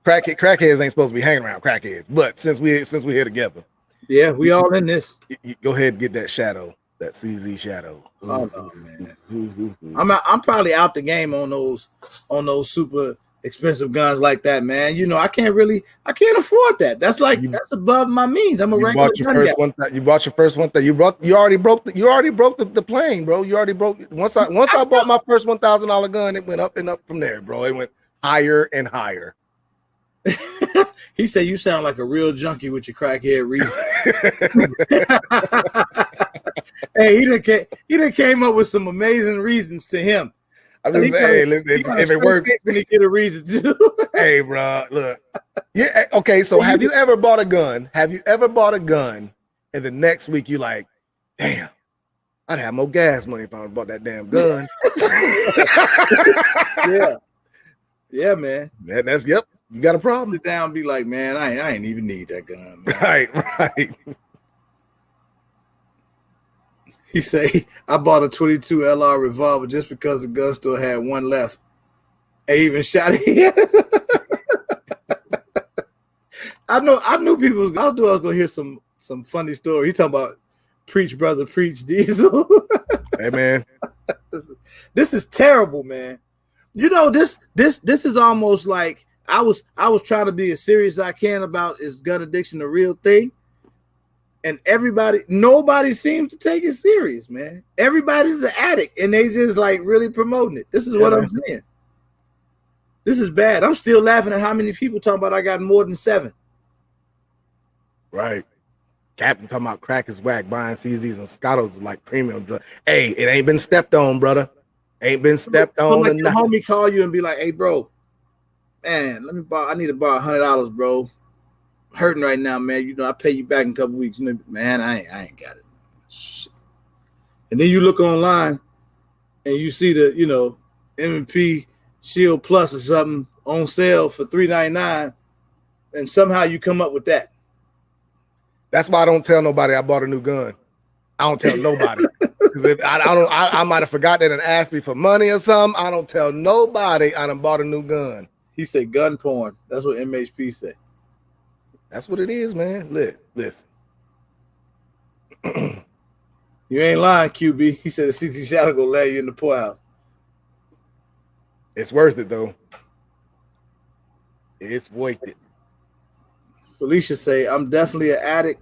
crackheads ain't supposed to be hanging around crackheads, but since we're here together, yeah, we all in this. You go ahead and get that shadow, that CZ shadow. Oh no, man. I'm probably out the game on those super expensive guns like that, man. You know, I can't afford that. That's above my means. I'm a regular gun guy. You bought your first one. You already broke the plane, bro. You already broke. Once I bought my first $1,000 gun, it went up and up from there, bro. It went higher and higher. He said you sound like a real junkie with your crackhead reason. Hey, he done came up with some amazing reasons to him. I'm just saying, listen, if it works, when he get a reason to. Hey, bro, look. Yeah, okay. So, have you ever bought a gun? And the next week you like, damn, I'd have more gas money if I bought that damn gun. Yeah, man. That's yep. You got a problem. Sit down and be like, man, I ain't even need that gun, man. Right. He say, I bought a 22 LR revolver just because the gun store had one left. I even shot it. I knew people. I was gonna hear some funny story. He talking about preach, brother, preach, Diesel. Hey, man, this is terrible, man. You know, this is almost like I was trying to be as serious as I can about is gun addiction a real thing. And nobody seems to take it serious, man. Everybody's an addict and they just like really promoting it. This is what I'm saying. This is bad. I'm still laughing at how many people talking about I got more than 7. Right. Captain talking about crack is whack, buying CZs and Scottos is like premium drug. Hey, it ain't been stepped on, brother. Ain't been stepped on. Like your homie call you and be like, hey, bro, man, I need to borrow $100, bro. Hurting right now, man. You know, I'll pay you back in a couple weeks. Man, I ain't got it. Shit. And then you look online and you see the, you know, M&P Shield Plus or something on sale for $399, and somehow you come up with that. That's why I don't tell nobody I bought a new gun. I don't tell nobody. Because I might have forgot that and asked me for money or something. I don't tell nobody I done bought a new gun. He said gun porn. That's what MHP said. That's what it is, man. Listen. You ain't lying, QB. He said the CT Shadow gonna lay you in the poorhouse. It's worth it though. It's worth it. Felicia say, I'm definitely an addict.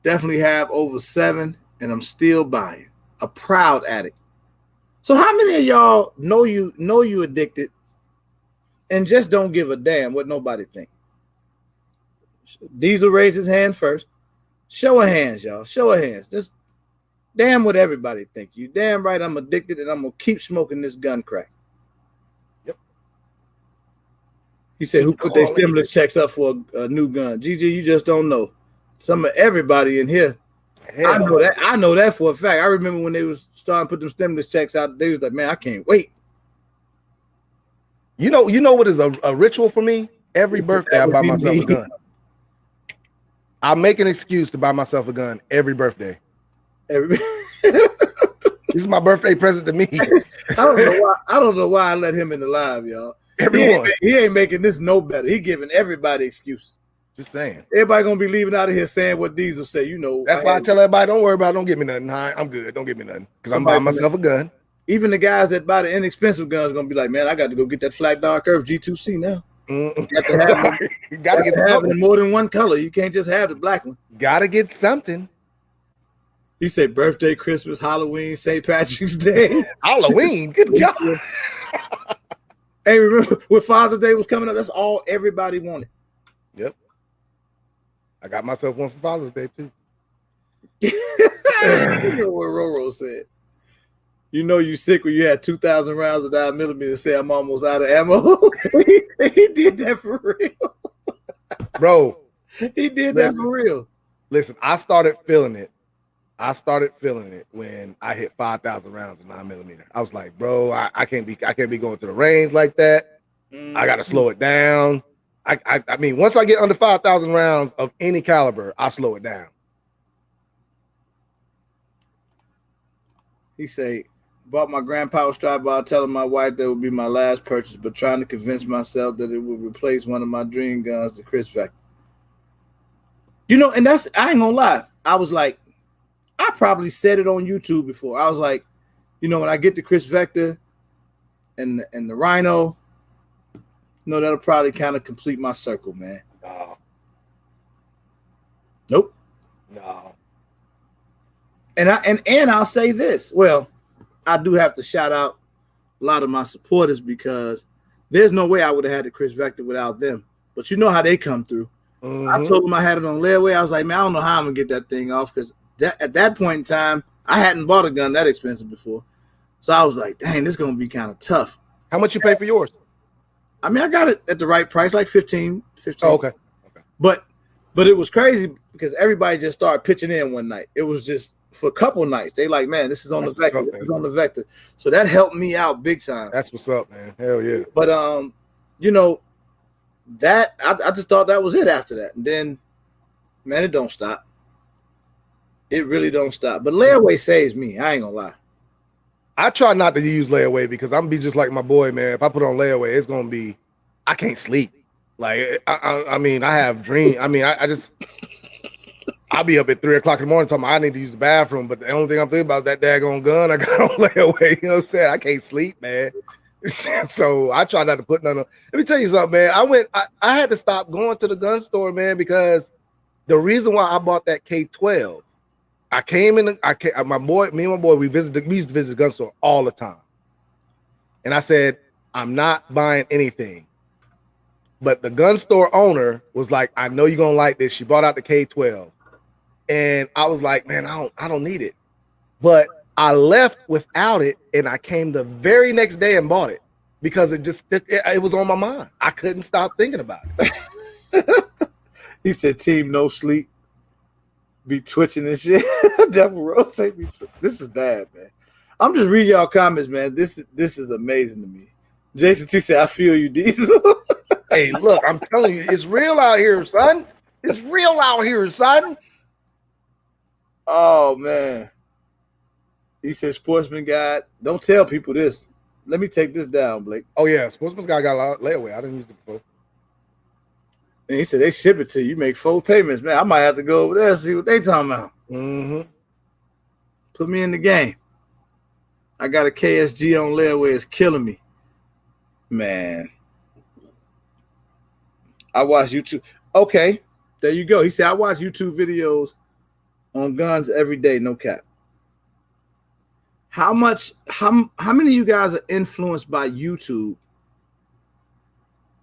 Definitely have over 7, and I'm still buying. A proud addict. So how many of y'all know you addicted and just don't give a damn what nobody think? Diesel raised his hand first. Show of hands, y'all. Show of hands. Just damn what everybody think. You damn right I'm addicted and I'm gonna keep smoking this gun crack. Yep. He said, who put their stimulus checks up for a new gun? GG, you just don't know. Some of everybody in here. I know that for a fact. I remember when they was starting to put them stimulus checks out, they was like, man, I can't wait. You know what is a ritual for me? Every birthday I buy myself a gun. I make an excuse to buy myself a gun every birthday. This is my birthday present to me. I don't know why I let him in the live, y'all. Everyone. He ain't making this no better. He giving everybody excuses. Just saying. Everybody gonna be leaving out of here saying what Diesel say. You know. That's why I tell everybody, don't worry about it. Don't give me nothing. I'm good. Don't give me nothing. Because I'm buying myself a gun. Even the guys that buy the inexpensive guns gonna be like, man, I got to go get that Flat Dark Earth G2C now. You gotta get something in more than one color. You can't just have the black one. Gotta get something. He said birthday, Christmas, Halloween, St. Patrick's Day. Halloween, good God. Hey, remember when Father's Day was coming up? That's all everybody wanted. Yep. I got myself one for Father's Day too. You know what Roro said. You know you sick when you had 2,000 rounds of 9mm and say I'm almost out of ammo. He did that for real. Bro. He did that for real. Listen, I started feeling it when I hit 5,000 rounds of 9mm. I was like, bro, I can't be going to the range like that. I gotta slow it down. I mean, once I get under 5,000 rounds of any caliber, I slow it down. He say, bought my grandpa strike bar, telling my wife that would be my last purchase, but trying to convince myself that it would replace one of my dream guns, the Chris Vector. You know, and that's, I ain't gonna lie. I was like, I probably said it on YouTube before. I was like, you know, when I get the Chris Vector and the Rhino, you know, that'll probably kind of complete my circle, man. No. Nope. No. And I'll say this. Well, I do have to shout out a lot of my supporters because there's no way I would have had the Chris Vector without them. But you know how they come through. Mm-hmm. I told them I had it on Legway. I was like, man, I don't know how I'm gonna get that thing off because at that point in time, I hadn't bought a gun that expensive before. So I was like, dang, this is gonna be kind of tough. How much you pay for yours? I mean, I got it at the right price, like 15. Oh, okay. But it was crazy because everybody just started pitching in one night. It was just for a couple nights. They like, man, this is on the Vector. This is on the Vector. So that helped me out big time. That's what's up, man. Hell yeah. But you know, that I just thought that was it after that. And then, man, it don't stop. It really don't stop. But Legway saves me. I ain't gonna lie. I try not to use Legway because I'm gonna be just like my boy, man. If I put on Legway, it's gonna be, I can't sleep. Like I mean, I have dreams. I mean, I'll be up at 3 o'clock in the morning talking about I need to use the bathroom, but the only thing I'm thinking about is that daggone gun I got on Legway. You know what I'm saying? I can't sleep, man. So I try not to put none on. Let me tell you something, man. I had to stop going to the gun store, man, because the reason why I bought that K12, my boy, we used to visit the gun store all the time. And I said, I'm not buying anything. But the gun store owner was like, I know you're gonna like this. She brought out the K12. And I was like, man, I don't need it. But I left without it, and I came the very next day and bought it because it was on my mind. I couldn't stop thinking about it. He said, "Team no sleep, be twitching and shit." Devil Rose, this is bad, man. I'm just reading y'all comments, man. This is amazing to me. Jason T said, "I feel you, Diesel." Hey, look, I'm telling you, it's real out here, son. It's real out here, son. Oh man. He said Sportsman Guide. Don't tell people this. Let me take this down, Blake. Oh yeah, Sportsman's Guide got a lot of layaway. I didn't use it before. And he said they ship it to you. You make 4 payments, man. I might have to go over there and see what they talking about. Mm-hmm. Put me in the game. I got a KSG on layaway. It's killing me, man. I watch YouTube. Okay, there you go. He said I watch YouTube videos on guns every day. No cap. How many of you guys are influenced by YouTube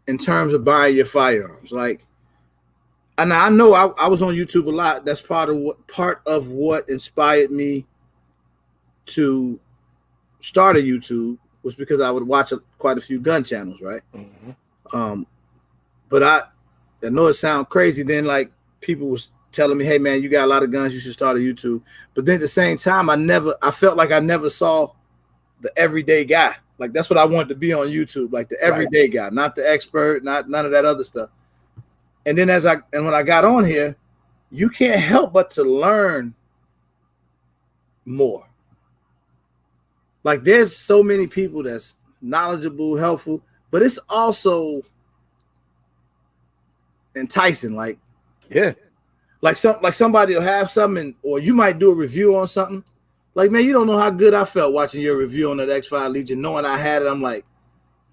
in terms of buying your firearms? Like, and I know I was on YouTube a lot. That's part of what inspired me to start a YouTube, was because I would watch quite a few gun channels, right? Mm-hmm. But I know it sounds crazy. Then like people was telling me, hey man, you got a lot of guns, you should start a YouTube. But then at the same time, I felt like I never saw the everyday guy. Like that's what I wanted to be on YouTube, like the everyday guy, not the expert, not none of that other stuff. And then when I got on here, you can't help but to learn more. Like there's so many people that's knowledgeable, helpful, but it's also enticing. Like, yeah, like somebody will have something, or you might do a review on something. Like, man, you don't know how good I felt watching your review on that X5 Legion, knowing I had it. I'm like,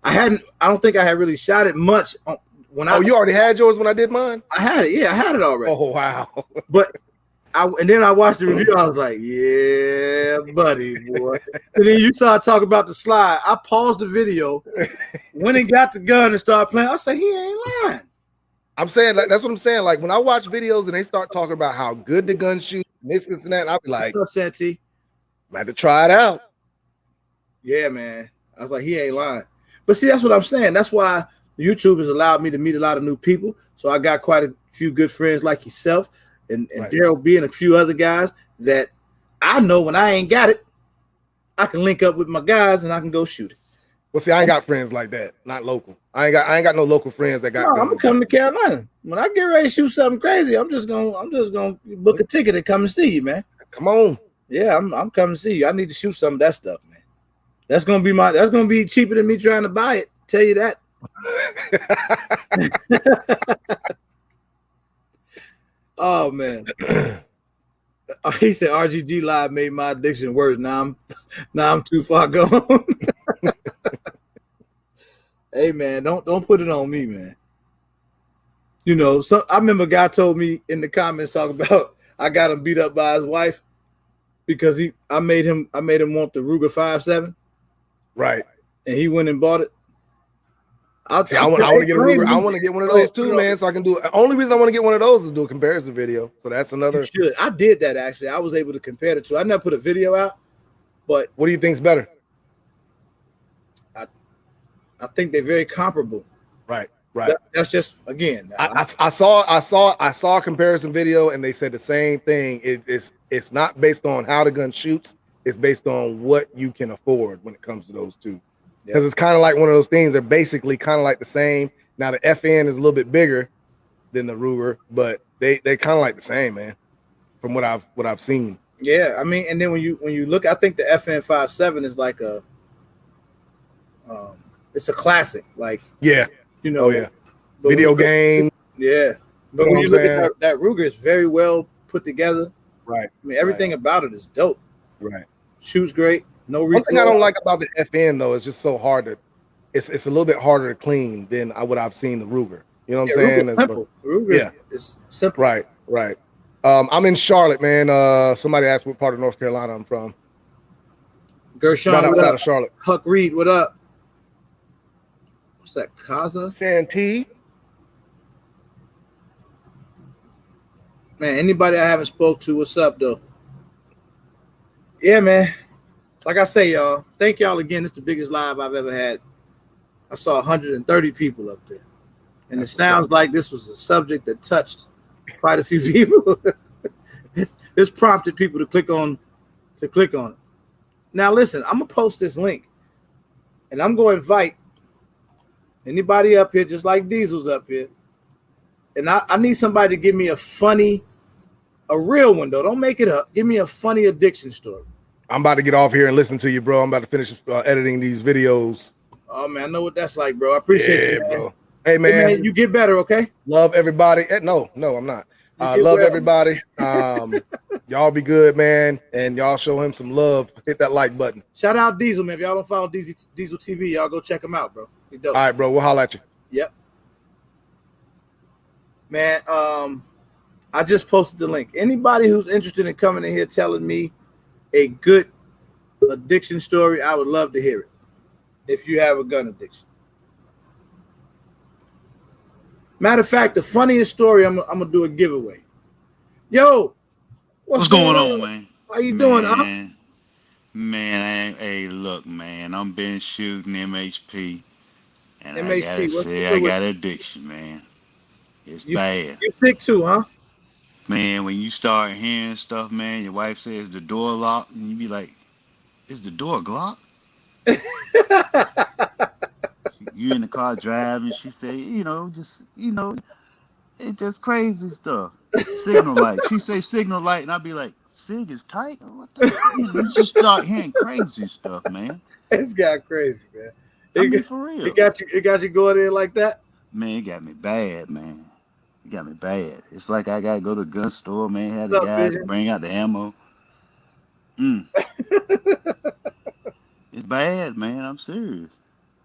I don't think I had really shot it much when you already had yours when I did mine? I had it, yeah, I had it already. Oh wow. But and then I watched the review, I was like, yeah, buddy, boy. And then you start talking about the slide. I paused the video, went and got the gun and started playing. I said, he ain't lying. I'm saying, like, that's what I'm saying. Like when I watch videos and they start talking about how good the gun shoots, this and that, I'll be like, what's up, Santee? I had to try it out. Yeah, man. I was like, he ain't lying. But see, that's what I'm saying. That's why YouTube has allowed me to meet a lot of new people. So I got quite a few good friends like yourself and Daryl B and a few other guys that I know when I ain't got it, I can link up with my guys and I can go shoot it. Well, see, I ain't got friends like that, not local. I ain't got no local friends that got. No, I'm coming to Carolina. When I get ready to shoot something crazy, I'm just gonna book a ticket and come and see you, man. Come on. Yeah, I'm coming to see you. I need to shoot some of that stuff, man. That's gonna be cheaper than me trying to buy it. Tell you that. Oh man. He said RGG Live made my addiction worse. Now I'm too far gone. Hey man, don't put it on me, man. You know, I remember a guy told me in the comments talking about I got him beat up by his wife because I made him want the Ruger 5.7. Right. And he went and bought it. I want to get a Ruger. I want to get one of those too, man. So I can do it. The only reason I want to get one of those is do a comparison video. So that's another. You should. I did that actually. I was able to compare the two. I never put a video out, but what do you think's better? I think they're very comparable. Right. That's just again. I saw a comparison video and they said the same thing. It's not based on how the gun shoots. It's based on what you can afford when it comes to those two. Because it's kind of like one of those things. They're basically kind of like the same. Now the FN is a little bit bigger than the Ruger, but they're kind of like the same, man. From what I've seen. Yeah, I mean, and then when you look, I think the FN 5.7 is like it's a classic. Like you know, video game. Yeah, but when you look at that Ruger, it's very well put together. Right. I mean, everything about it is dope. Right. Shoots great. No recoil. One thing I don't like about the FN though is just so hard to. It's a little bit harder to clean than what I've seen the Ruger. You know what I'm saying? Ruger's simple. Ruger is simple. Right. I'm in Charlotte, man. Somebody asked what part of North Carolina I'm from. Gershon, right outside of Charlotte. Huck Reed, what up? What's that? Kaza? Santee. Man, anybody I haven't spoke to, what's up though? Yeah, man. Like I say, y'all, thank y'all again. It's the biggest live I've ever had. I saw 130 people up there. And it sounds like this was a subject that touched quite a few people. It's prompted people to click on it. Now listen, I'm gonna post this link and I'm gonna invite anybody up here, just like Diesel's up here, and I need somebody to give me a real one though. Don't make it up. Give me a funny addiction story. I'm about to get off here and listen to you, bro. I'm about to finish editing these videos. Oh man, I know what that's like, bro. I appreciate you, man. Bro. Hey man, you get better, okay? Love everybody. No, I'm not. Love everybody. Y'all be good, man, and y'all show him some love. Hit that like button. Shout out Diesel, man. If y'all don't follow DieselTV, y'all go check him out, bro. He dope. All right, bro. We'll holler at you. Yep. Man, I just posted the link. Anybody who's interested in coming in here telling me a good addiction story, I would love to hear it. If you have a gun addiction. Matter of fact, the funniest story, I'm gonna do a giveaway. Yo, what's going on, man? How you doing, huh? Man, hey, look, man, I'm been shooting MHP, and MHP, I gotta say, I got addiction, man. It's bad. You sick too, huh? Man, when you start hearing stuff, man, your wife says the door locked, and you be like, is the door locked? You in the car driving, she say, it's just crazy stuff. Signal light. She say signal light, and I be like, sig is tight? What the? You just start hearing crazy stuff, man. It's got crazy, man. I mean, for real. It got you going in like that? Man, it got me bad, man. It got me bad. It's like I gotta go to the gun store, man. Had the guys bring out the ammo. It's bad, man. I'm serious.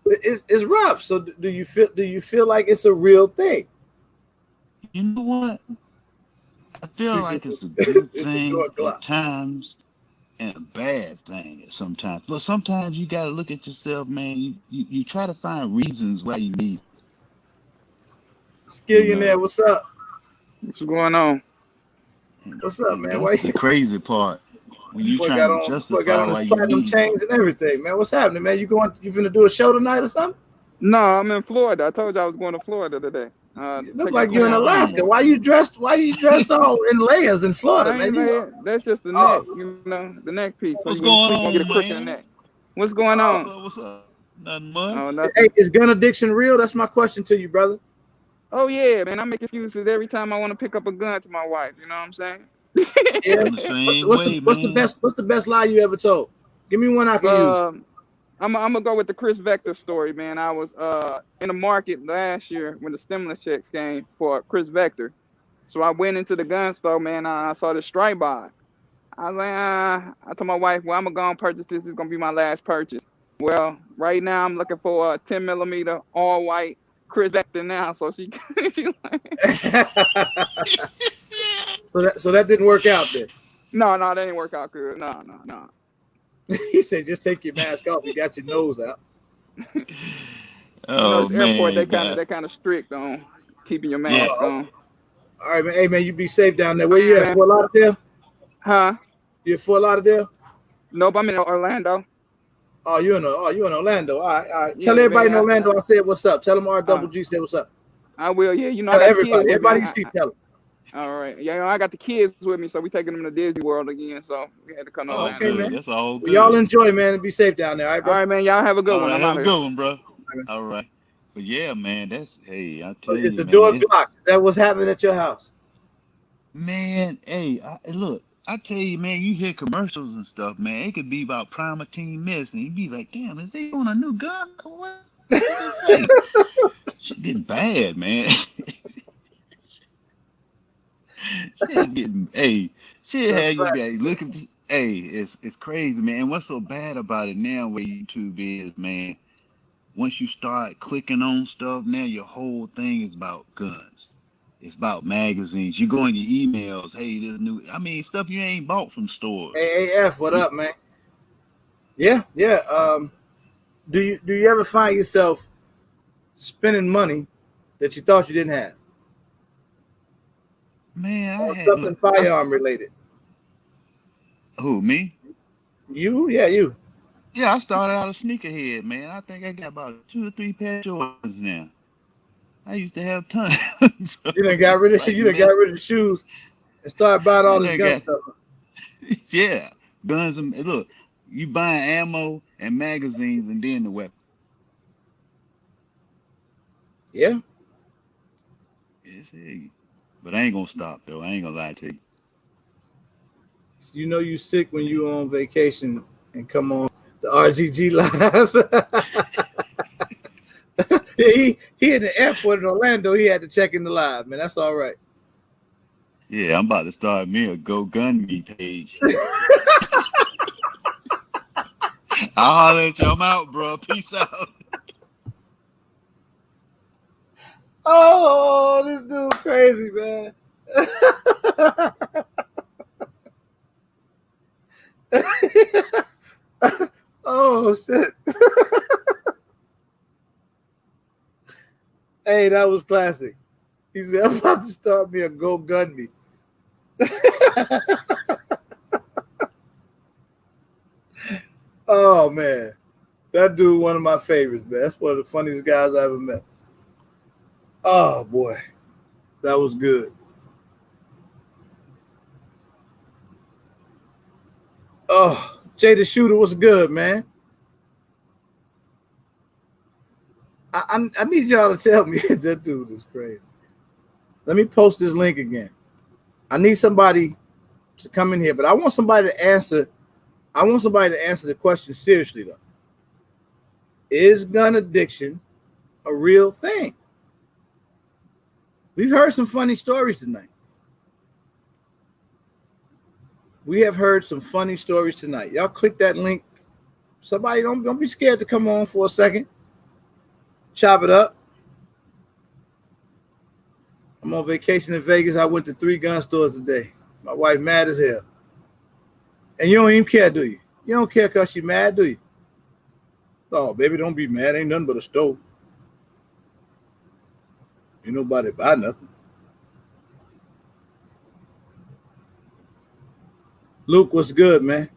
It's rough. So do you feel like it's a real thing? You know what? I feel like it's a good thing at times and a bad thing at sometimes. But sometimes you gotta look at yourself, man. You try to find reasons why you need it. Skillionaire, what's up? What's going on? What's up, man? That's the crazy part. When you trying to justify why you platinum need chains and everything, man. What's happening, man? You finna do a show tonight or something? No, I'm in Florida. I told you I was going to Florida today. You look like you're in Alaska. Why you dressed all in layers in Florida, man? That's just the neck, the neck piece. What's going on, get a crook in the neck. What's going on? What's up? Nothing much. Oh, nothing. Hey, is gun addiction real? That's my question to you, brother. Oh yeah, man. I make excuses every time I want to pick up a gun to my wife. You know what I'm saying? Yeah. What's the best lie you ever told? Give me one I can use. I'm gonna go with the Chris Vector story, man. I was in the market last year when the stimulus checks came for Chris Vector, so I went into the gun store, man. I saw the strike buy. I was like, I told my wife, well, I'm gonna go and purchase this. It's gonna be my last purchase. Well, right now I'm looking for a 10mm all white Chris Vector now, so she like. So that didn't work out then. No, that didn't work out good. No. He said, just take your mask off. You got your nose out. Oh, man. Airport, they kind of strict on keeping your mask on. All right, man. Hey, man, you be safe down there. Where you at? Fort Lauderdale? Huh? You at Fort Lauderdale? Nope, I'm in Orlando. Oh, you in Orlando. All right. Yeah, tell everybody in Orlando I said what's up. Tell them R-double-G said what's up. I will, yeah. You know, tell everybody you see, tell them. All right. Yeah, I got the kids with me, so we taking them to Disney World again. So we had to come to Orlando. Okay, man. That's all good. Well, y'all enjoy, man, and be safe down there. All right, bro? All right, man. Y'all have a good one. Have a good one, bro. All right. But yeah, man, I tell you, it's the door blocked. Is that what's happening at your house? Man, hey, look, I tell you, man, you hear commercials and stuff, man. It could be about Primatine Mist, and you be like, damn, is they on a new gun? What did they say? Shit getting bad, man. Shit had you guys looking for, it's crazy, man. And what's so bad about it now where YouTube is, man, once you start clicking on stuff, now your whole thing is about guns. It's about magazines. You go in your emails, hey, this new, stuff you ain't bought from stores. AAF, what up, man? Yeah. Do you ever find yourself spending money that you thought you didn't have? Man, or something firearm related. Who, me? You? Yeah, you. Yeah, I started out a sneakerhead, man. I think I got about 2 or 3 pairs of Jordans now. I used to have tons. You done got rid of the shoes and started buying all this gun stuff. Yeah, guns and look, you buying ammo and magazines and then the weapon. Yeah. It's eggy. But I ain't gonna stop though. I ain't gonna lie to you. You know you sick when you on vacation and come on the RGG live. he in the airport in Orlando. He had to check in the live, man. That's all right. Yeah, I'm about to start me a GoGundMe page. I'll holler at you. I'm out, bro. Peace out. Oh, this dude crazy, man. Oh shit. Hey, that was classic. He said, I'm about to start me a GoGundMe. Oh man. That dude one of my favorites, man. That's one of the funniest guys I ever met. Oh boy. That was good. Oh, Jay the Shooter was good, man. I need y'all to tell me that dude is crazy. Let me post this link again. I need somebody to come in here, but I want somebody to answer. I want somebody to answer the question seriously, though. Is gun addiction a real thing? We've heard some funny stories tonight. We have heard some funny stories tonight. Y'all click that link. Somebody don't be scared to come on for a second. Chop it up. I'm on vacation in Vegas. I went to 3 gun stores a day. My wife mad as hell. And you don't even care, do you? You don't care because she mad, do you? Oh, baby, don't be mad. Ain't nothing but a store. Ain't nobody buy nothing. Luke, what's good, man?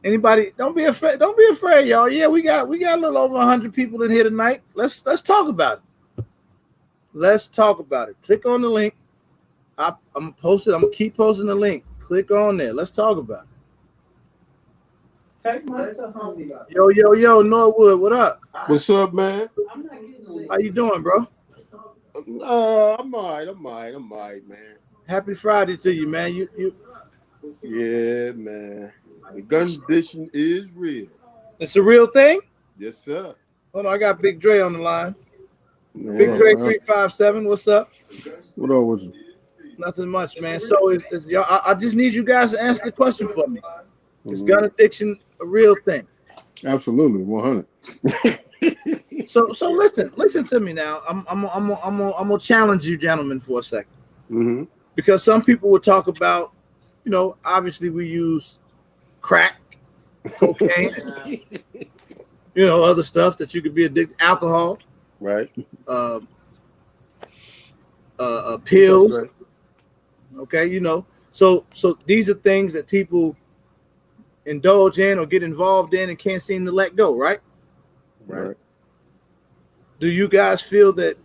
Anybody? Don't be afraid. Don't be afraid, y'all. Yeah, we got a little over 100 people in here tonight. Let's talk about it. Let's talk about it. Click on the link. I'm gonna post it. I'm gonna keep posting the link. Click on there. Let's talk about it. Take my stuff home. Yo, Norwood, what up? What's up, man? How you doing, bro? I'm all right, man. Happy Friday to you, man. You. Yeah, man. The gun addiction is real. It's a real thing? Yes, sir. Hold on, I got Big Dre on the line. Man, Big Dre 357, what's up? What up with you? Nothing much, man. So is y'all, I just need you guys to answer the question for me. Is gun addiction a real thing? Absolutely, 100. So listen to me now. I'm gonna challenge you, gentlemen, for a second. Mm-hmm. Because some people will talk about, obviously we use crack, cocaine, and, other stuff that you could be addicted, alcohol, right? Pills. Okay, so these are things that people indulge in or get involved in and can't seem to let go, right? Right. Do you guys feel that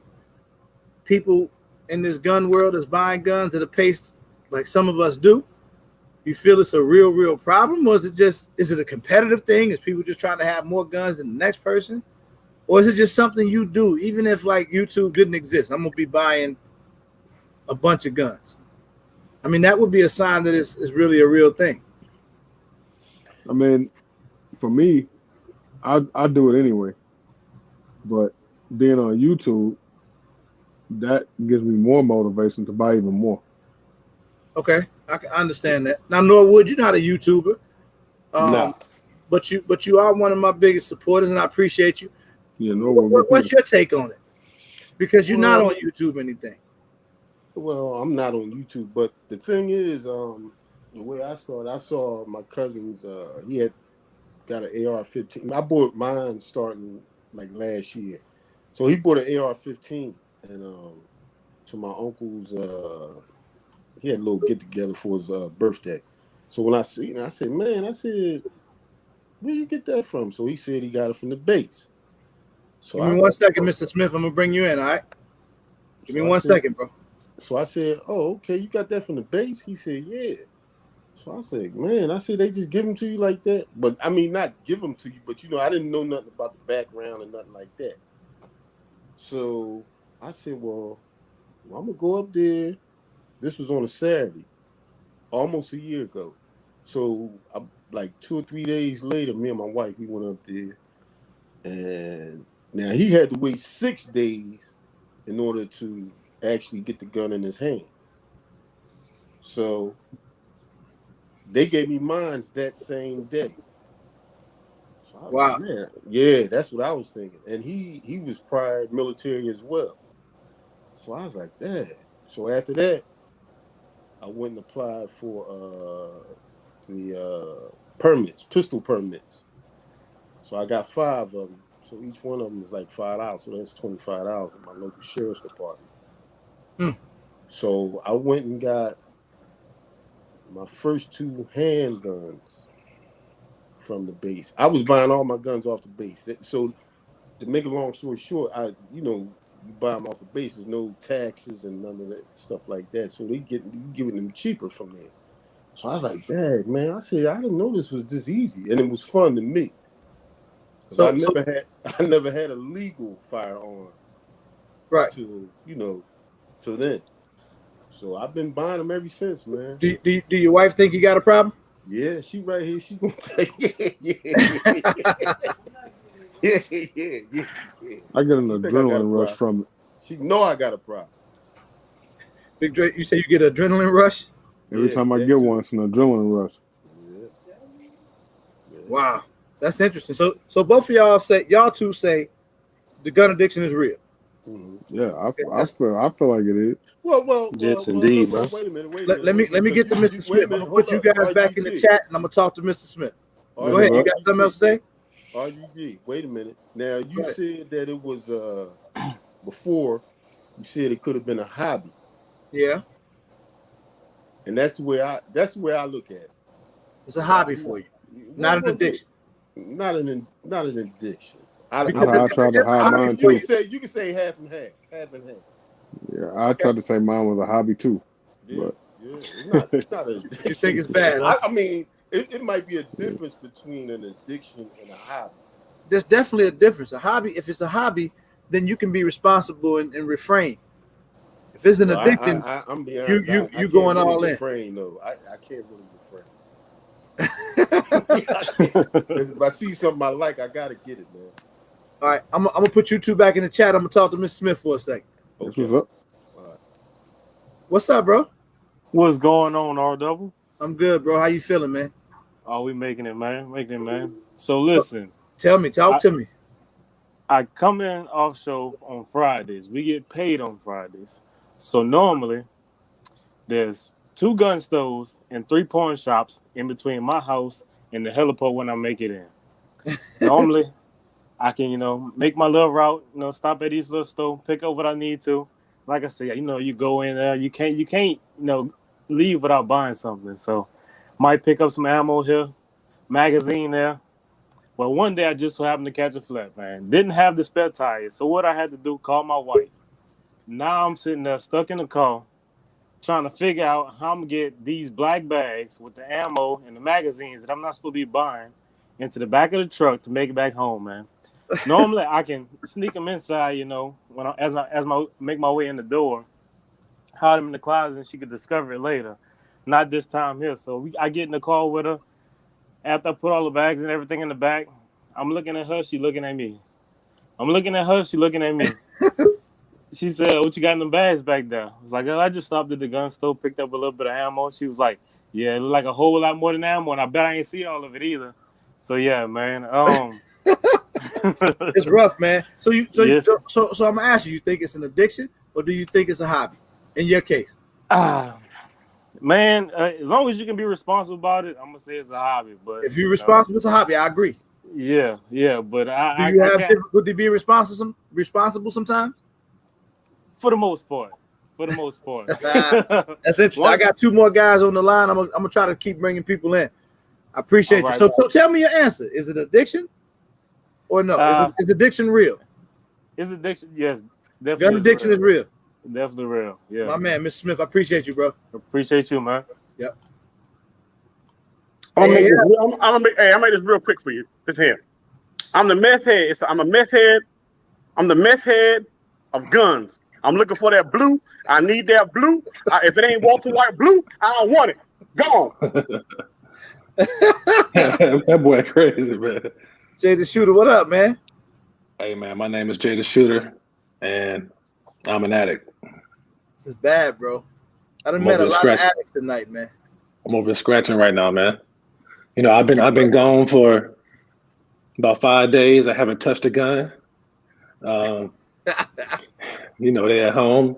people in this gun world is buying guns at a pace like some of us do? You feel it's a real problem, or is it a competitive thing? Is people just trying to have more guns than the next person? Or is it just something you do? Even if like YouTube didn't exist, I'm gonna be buying a bunch of guns. I mean, that would be a sign that it's really a real thing. I mean, for me, I do it anyway. But being on YouTube, that gives me more motivation to buy even more. Okay, I can understand that. Now, Norwood, you're not a YouTuber, No. but you are one of my biggest supporters, and I appreciate you. Yeah, Norwood. What's your take on it? Because you're not on YouTube or anything. Well, I'm not on YouTube, but the thing is, the way I saw my cousin's. He had got an AR-15. I bought mine starting like last year, so he bought an AR-15, and to my uncle's. He had a little get together for his birthday. So when I seen it, I said, "Man," I said, "Where you get that from?" So he said he got it from the base. So Give me 1 second, Mr. Smith. I'm gonna bring you in. All right. Give me 1 second, bro. So I said, "Oh, okay, you got that from the base?" He said, "Yeah." So I said, "Man," I said, "They just give them to you like that?" But I mean, not give them to you, but I didn't know nothing about the background and nothing like that. So I said, well, I'm gonna go up there. This was on a Saturday, almost a year ago. So like 2 or 3 days later, me and my wife, we went up there, and now he had to wait 6 days in order to actually get the gun in his hand. So they gave me mine that same day. So I was Wow. like, man, yeah, that's what I was thinking. And he was prior military as well. So I was like, dang. So after that, I went and applied for the permits, pistol permits. So I got 5 of them. So each one of them is like $5. So that's $25 in my local sheriff's department. So I went and got my first 2 handguns from the base. I was buying all my guns off the base. So to make a long story short, you buy them off the base. There's no taxes and none of that stuff like that. So you giving them cheaper from there. So I was like, dang, man. I said, I didn't know this was this easy, and it was fun to me. So I never had a legal firearm, right? Till then. So I've been buying them ever since, man. Do your wife think you got a problem? Yeah, she right here. She gonna say, yeah. I get an adrenaline rush from it. She know I got a problem. Big Dre, you say you get an adrenaline rush? Every time I get one, it's an adrenaline rush. Yeah. Wow, that's interesting. So both of y'all two say the gun addiction is real. Mm-hmm. Yeah, I feel like it is. Well, yes, indeed, bro. Wait a minute. Let me get to Mr. Smith. I'm gonna put you guys back in the chat, and I'm gonna talk to Mr. Smith. Go ahead. You got something else to say? RGG, wait a minute. Now you said that it was before. You said it could have been a hobby. Yeah. And that's the way I look at it. It's a hobby for you, not an addiction. Not an addiction. I tried to hide mine too. You can say half and half. Yeah, I tried to say mine was a hobby too. Yeah, but it's not an addiction. You think it's bad? Huh? I mean, it might be a difference between an addiction and a hobby. There's definitely a difference. A hobby, if it's a hobby, then you can be responsible and refrain. If it's an addiction, I'm being honest, you going really all in. Refrain, though. I can't really refrain. If I see something I like, I gotta get it, man. All right, I'm gonna put you two back in the chat. I'm gonna talk to Mr. Smith for a second. Okay. What's up? All right. What's up, bro? What's going on, R-Double? I'm good, bro. How you feeling, man? Oh, we making it, man. So listen. Talk to me. I come in off show on Fridays. We get paid on Fridays. So normally there's 2 gun stores and 3 pawn shops in between my house and the heliport when I make it in. Normally I can, make my little route, stop at each little store, pick up what I need to. Like I said, you go in there, you can't, leave without buying something. So might pick up some ammo here, magazine there. Well, one day I just so happened to catch a flat, man. Didn't have the spare tires. So what I had to do, call my wife. Now I'm sitting there stuck in the car trying to figure out how I'm going to get these black bags with the ammo and the magazines that I'm not supposed to be buying into the back of the truck to make it back home, man. Normally I can sneak them inside, when as I make my way in the door, hide them in the closet and she could discover it later. Not this time here. So I get in the car with her. After I put all the bags and everything in the back, I'm looking at her, she looking at me. I'm looking at her, she looking at me. She said, what you got in the bags back there? I was like, I just stopped at the gun store, picked up a little bit of ammo. She was like, yeah, it looked like a whole lot more than ammo, and I bet I ain't see all of it either. So yeah, man. It's rough, man. So Yes. so I'm gonna ask you think it's an addiction or do you think it's a hobby? In your case, man, as long as you can be responsible about it, I'm gonna say it's a hobby. But if you're responsible, it's a hobby. I agree. Yeah. But do you have difficulty being responsible sometimes? For the most part. That's interesting. I got 2 more guys on the line. I'm gonna try to keep bringing people in. I appreciate you. So tell me your answer. Is it addiction or no? Is addiction real? Is addiction? Yes, definitely. Gun addiction is real. Definitely real. Yeah. My man, Mr. Smith, I appreciate you, bro. Appreciate you, man. Yep. I'm gonna make this real quick for you. This here. I'm the meth head. I'm a meth head. I'm the meth head of guns. I'm looking for that blue. I need that blue. If it ain't Walter White blue, I don't want it. Gone. That boy crazy, man. Jay the Shooter, what up, man? Hey, man, my name is Jay the Shooter, and I'm an addict. This is bad, bro. I done met a lot of addicts tonight, man. I'm over scratching right now, man. You know, I've been gone for about 5 days. I haven't touched a gun. You know, they're at home.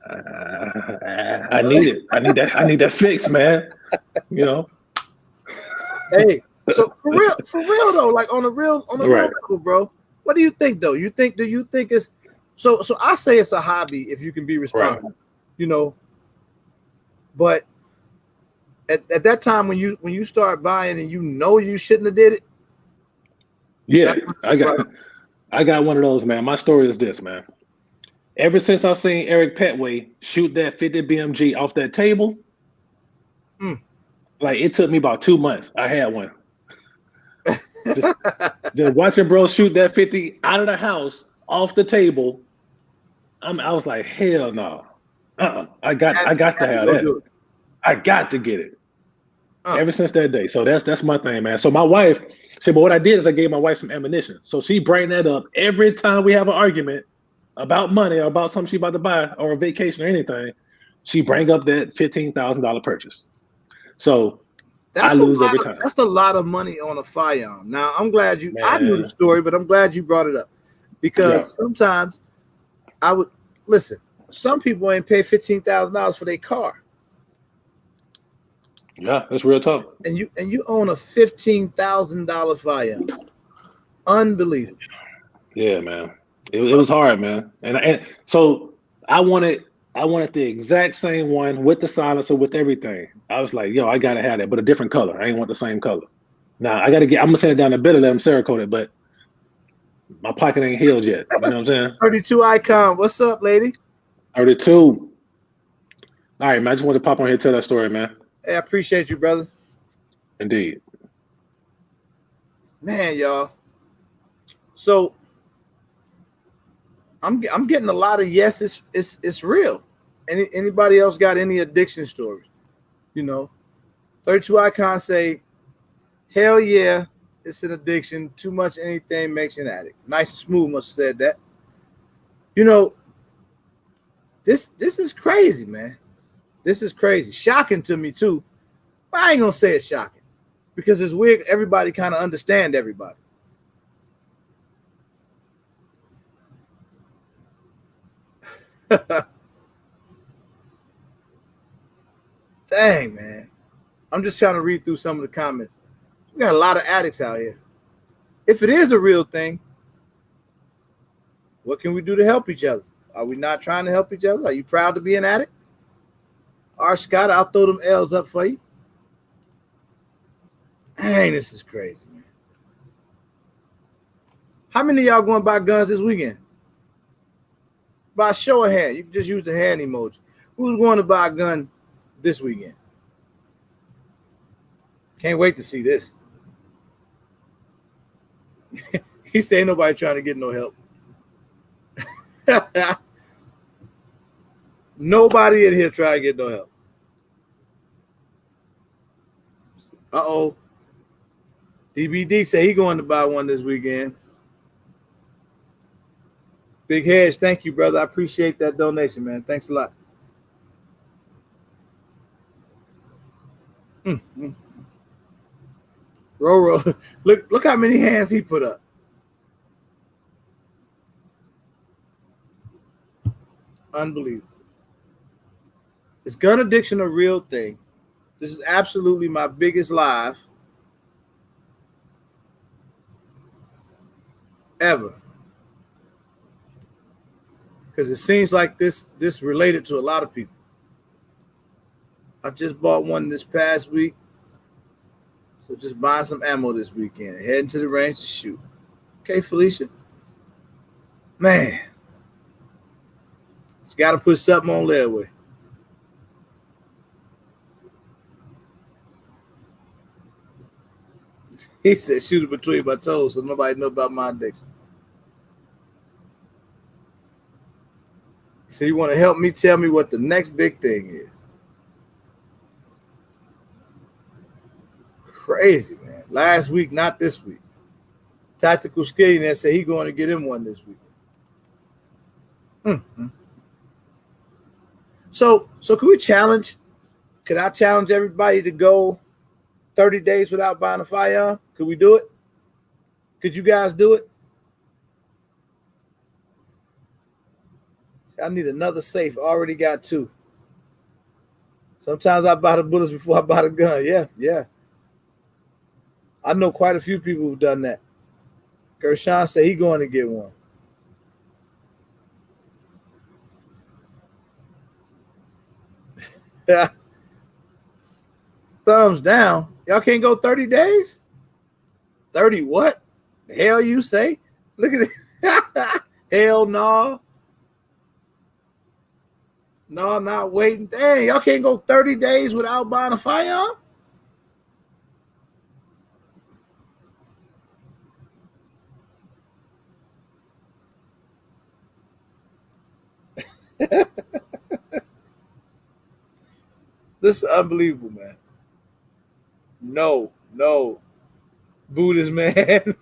I need it. I need that fix, man. You know. Hey, so for real though, like on the real level, bro. What do you think though? Do you think it's so I say it's a hobby if you can be responsible, you know. But at that time when you start buying and you know you shouldn't have did it. Yeah, I got one of those, man. My story is this, man. Ever since I seen Eric Petway shoot that 50 BMG off that table, like it took me about 2 months. I had one. just watching bro shoot that 50 out of the house off the table. I was like, hell no. I got to have that. I got to get it. Ever since that day. So that's my thing, man. So my wife said, but what I did is I gave my wife some ammunition. So she bring that up every time we have an argument about money or about something she about to buy or a vacation or anything. She bring up that $15,000 purchase. So I lose every time. That's a lot of money on a firearm. Now I'm glad I knew the story, but I'm glad you brought it up because sometimes I would listen. Some people ain't pay $15,000 for their car. Yeah, that's real tough. And you own a $15,000 firearm. Unbelievable. Yeah, man. It was hard, man. And so I wanted the exact same one with the silencer, with everything. I was like, yo, I gotta have that, but a different color. I ain't want the same color. Now I'm gonna send it down to Bitter, let him Cerakote it, but my pocket ain't healed yet. You know what I'm saying? 32 Icon, what's up, lady? 32. All right, man. I just wanted to pop on here and tell that story, man. Hey, I appreciate you, brother. Indeed. Man, y'all. So I'm getting a lot of yes, it's real. Anybody else got any addiction stories? You know, 32 Icon say, hell yeah, it's an addiction. Too much anything makes you an addict. Nice and smooth must have said that. You know, this is crazy, man. This is crazy. Shocking to me too. But I ain't gonna say it's shocking because it's weird. Everybody kind of understand everybody. Dang, man. I'm just trying to read through some of the comments. We got a lot of addicts out here. If it is a real thing, what can we do to help each other? Are we not trying to help each other? Are you proud to be an addict? R. Scott, I'll throw them L's up for you. Dang, this is crazy, man. How many of y'all going to buy guns this weekend? By show of hand. You can just use the hand emoji. Who's going to buy a gun this weekend? Can't wait to see this. He said nobody trying to get no help. Nobody in here trying to get no help. Uh-oh. DBD said he going to buy one this weekend. Big Hedge, thank you, brother. I appreciate that donation, man. Thanks a lot. Roro, look how many hands he put up. Unbelievable. Is gun addiction a real thing? This is absolutely my biggest live ever. Because it seems like this related to a lot of people. I just bought one this past week. So just buying some ammo this weekend. Heading to the range to shoot. Okay, Felicia. Man. It's got to put something on Legway. He said shoot it between my toes so nobody know about my addiction. So you want to help me tell me what the next big thing is? Crazy, man. Last week, not this week. Tactical Skillionaire said he going to get him one this week. Mm-hmm. So can we challenge? Could I challenge everybody to go 30 days without buying a firearm? Could we do it? Could you guys do it? See, I need another safe. I already got 2. Sometimes I buy the bullets before I buy the gun. Yeah. I know quite a few people who've done that. Gershon said he's going to get one. Thumbs down. Y'all can't go 30 days? 30 what? The hell you say? Look at it. Hell no. No, not waiting. Dang, y'all can't go 30 days without buying a firearm? This is unbelievable, man. No. Buddhist man.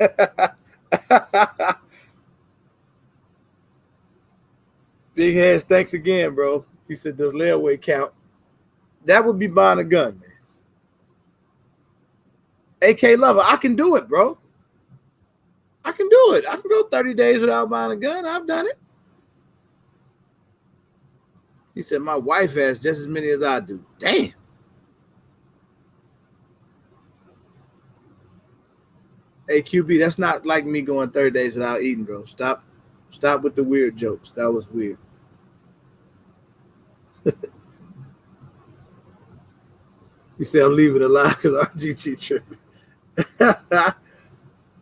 Big Heads, thanks again, bro. He said, does Legway count? That would be buying a gun, man. AK Lover, I can do it, bro. I can do it. I can go 30 days without buying a gun. I've done it. He said, my wife has just as many as I do. Damn. Hey, QB, that's not like me going 30 days without eating, bro. Stop with the weird jokes. That was weird. He said, I'm leaving it alive because RGT tripping.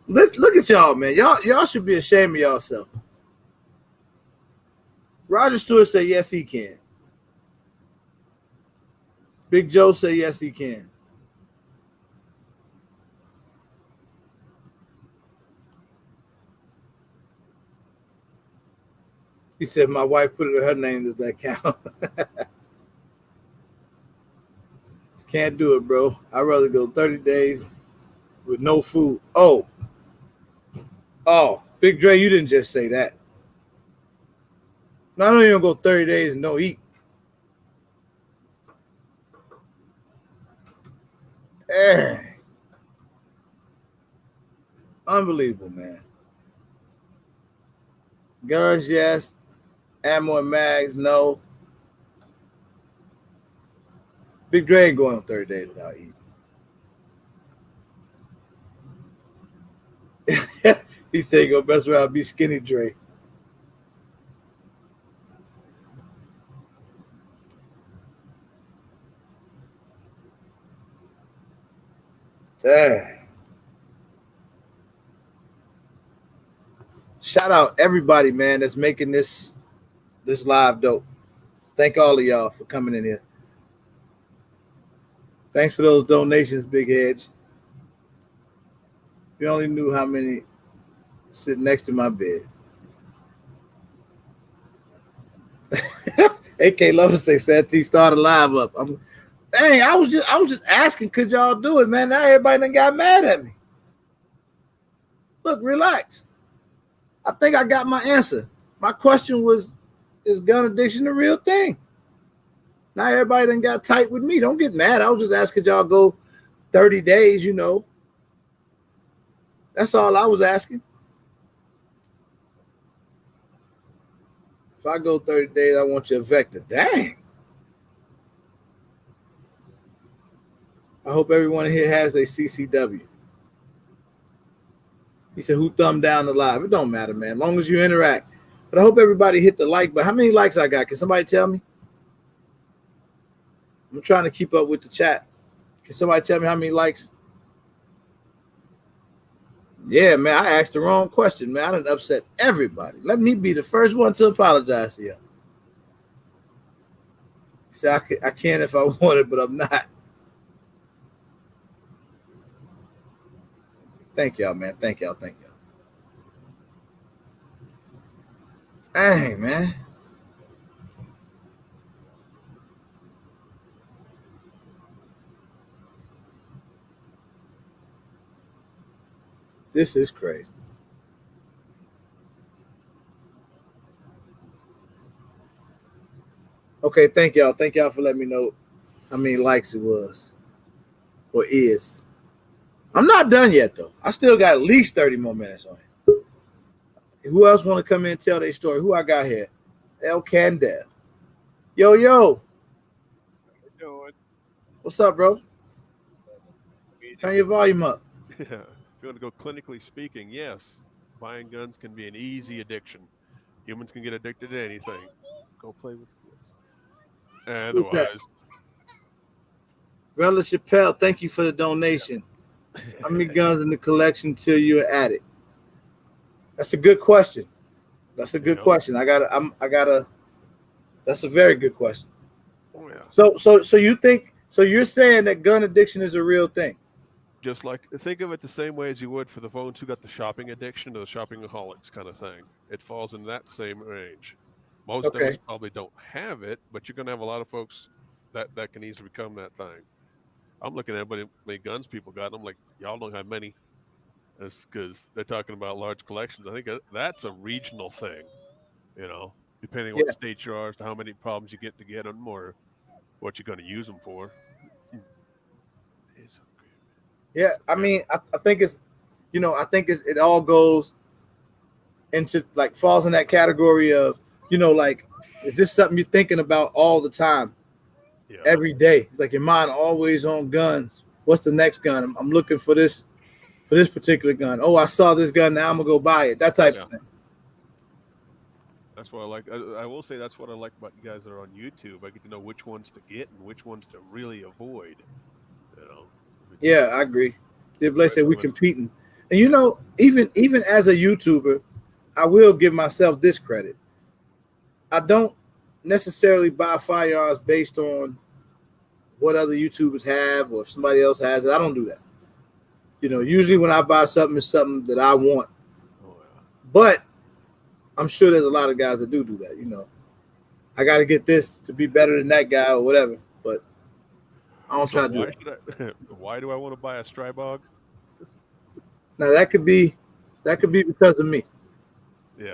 Let's look at y'all, man. Y'all should be ashamed of yourself. Roger Stewart said, yes, he can. Big Joe said, yes, he can. He said, my wife put it in her name. Does that count? Can't do it, bro. I'd rather go 30 days with no food. Oh, Big Dre, you didn't just say that. Not only gonna go 30 days and no eat. Unbelievable, man. Guns, yes. Ammo and mags, no. Big Dre ain't going on 30 days without eating. He said he go best way I'll be skinny Dre. Dang. Shout out everybody, man, that's making this live dope. Thank all of y'all for coming in here. Thanks for those donations, Big Hedge. You only knew how many sit next to my bed. AK Lover say Santee started live up. Dang, I was just asking, could y'all do it, man? Now everybody done got mad at me. Look, relax. I think I got my answer. My question was, is gun addiction a real thing? Now everybody done got tight with me. Don't get mad. I was just asking y'all go 30 days, you know. That's all I was asking. If I go 30 days, I want your vector. Dang. I hope everyone here has a CCW. He said, who thumbed down the live? It don't matter, man, as long as you interact. But I hope everybody hit the like button. How many likes I got? Can somebody tell me? I'm trying to keep up with the chat. Can somebody tell me how many likes? Yeah, man, I asked the wrong question, man. I done upset everybody. Let me be the first one to apologize to you. See, I can if I wanted, but I'm not. Thank y'all, man. Thank y'all. Dang, man. This is crazy. Okay, thank y'all. Thank y'all for letting me know how many likes it was or is. I'm not done yet, though. I still got at least 30 more minutes on it. Who else want to come in and tell their story? Who I got here? El Candel. Yo. How you doing? What's up, bro? Turn your volume up. Yeah. If you want to go clinically speaking, yes, buying guns can be an easy addiction. Humans can get addicted to anything. Go play with kids. Otherwise, Brother Chappelle, thank you for the donation. How many guns in the collection till you're an addict? That's a good question. That's a good question. That's a very good question. Oh yeah. So you think? So you're saying that gun addiction is a real thing? Just like, think of it the same way as you would for the folks who got the shopping addiction or the shoppingaholics kind of thing. It falls in that same range. Most of us probably don't have it, but you're going to have a lot of folks that can easily become that thing. I'm looking at how many guns people got, and I'm like, y'all don't have many. That's because they're talking about large collections. I think that's a regional thing, depending on what state you are as to how many problems you get to get them or what you're going to use them for. Yeah, I mean, I think it's, it all goes into falls in that category of, is this something you're thinking about all the time, every day? It's like your mind always on guns. What's the next gun? I'm looking for this particular gun. Oh, I saw this gun. Now I'm gonna go buy it. That type of thing. That's what I like. I will say that's what I like about you guys that are on YouTube. I get to know which ones to get and which ones to really avoid. Yeah, I agree. They say we're competing, and even as a YouTuber, I will give myself this credit. I don't necessarily buy firearms based on what other YouTubers have or if somebody else has it. I don't do that. Usually when I buy something, it's something that I want. But I'm sure there's a lot of guys that do that. I got to get this to be better than that guy or whatever. But I don't try to do that. Why do I want to buy a Strybog? Now that could be because of me. Yeah,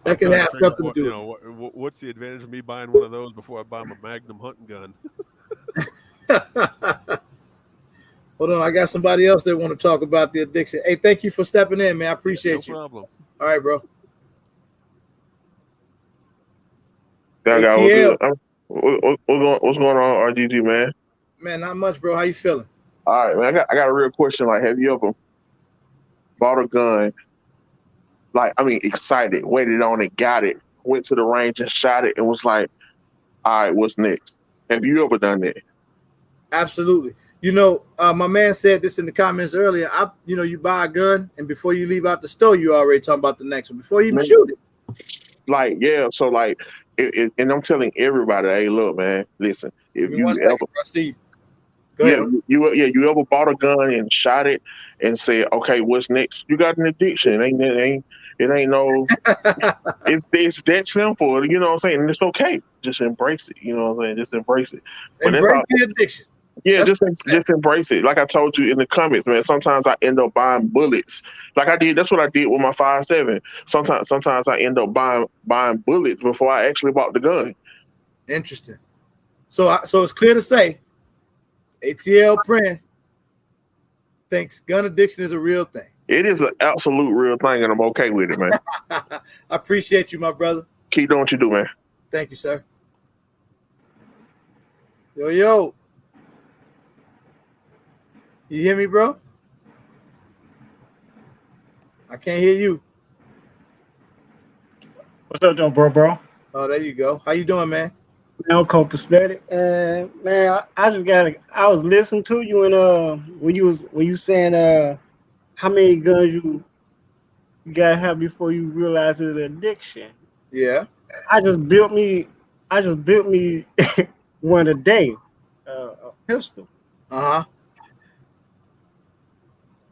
that can have something to do. What's the advantage of me buying one of those before I buy my Magnum hunting gun? Hold on, I got somebody else that want to talk about the addiction. Hey, thank you for stepping in, man. I appreciate you. No problem. All right, bro. What's going on, RGG, man? Man, not much, bro. How you feeling? All right, man. I got a real question. Like, have you ever bought a gun? Excited, waited on it, got it, went to the range and shot it, and was like, "All right, what's next?" Have you ever done that? Absolutely. My man said this in the comments earlier. You buy a gun, and before you leave out the store, you already talking about the next one before you even shoot it. So and I'm telling everybody, hey, look, man, listen, if you ever, you ever bought a gun and shot it and said, okay, what's next? You got an addiction. It ain't no, it's that simple. You know what I'm saying? And it's okay. Just embrace it. You know what I'm saying? Just embrace it. But embrace the addiction. Yeah, just embrace it. Like I told you in the comments, man. Sometimes I end up buying bullets. Like I did. That's what I did with my 5.7. Sometimes I end up buying bullets before I actually bought the gun. Interesting. So it's clear to say, ATL Prin thinks gun addiction is a real thing. It is an absolute real thing, and I'm okay with it, man. I appreciate you, my brother. Keep doing what you do, man. Thank you, sir. Yo. You hear me, bro? I can't hear you. What's up, though, bro? Oh, there you go. How you doing, man? I'm copacetic. Man, I was listening to you and when you saying how many guns you gotta have before you realize it's an addiction. Yeah. I just built me one today, a pistol. Uh-huh.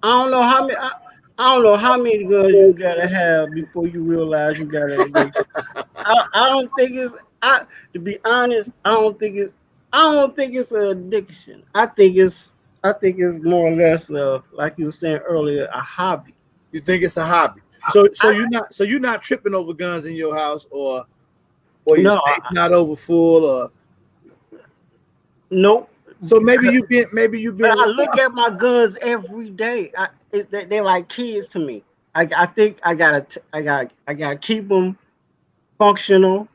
I don't know how many guns you gotta have before you realize you got an addiction. I don't think it's. To be honest, I don't think it's an addiction. I think it's I think it's more or less like you were saying earlier, a hobby. You think it's a hobby? So you're not tripping over guns in your house, or your No, safe's not over full, or nope. so maybe you been I look at my guns every day. They're like kids to me. I think I gotta keep them functional.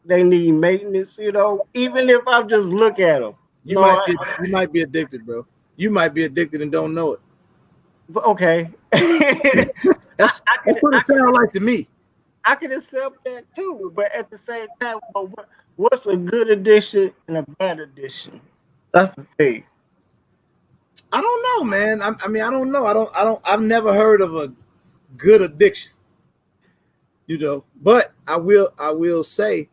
They need maintenance, even if I just look at them. you might be addicted, bro. You might be addicted and don't know it. But okay. That's what it sounds like to me. I can accept that too, but at the same time, what's a good addition and a bad addition? That's the thing. I don't know, man. I mean, I don't know. I've never heard of a good addiction, but I will say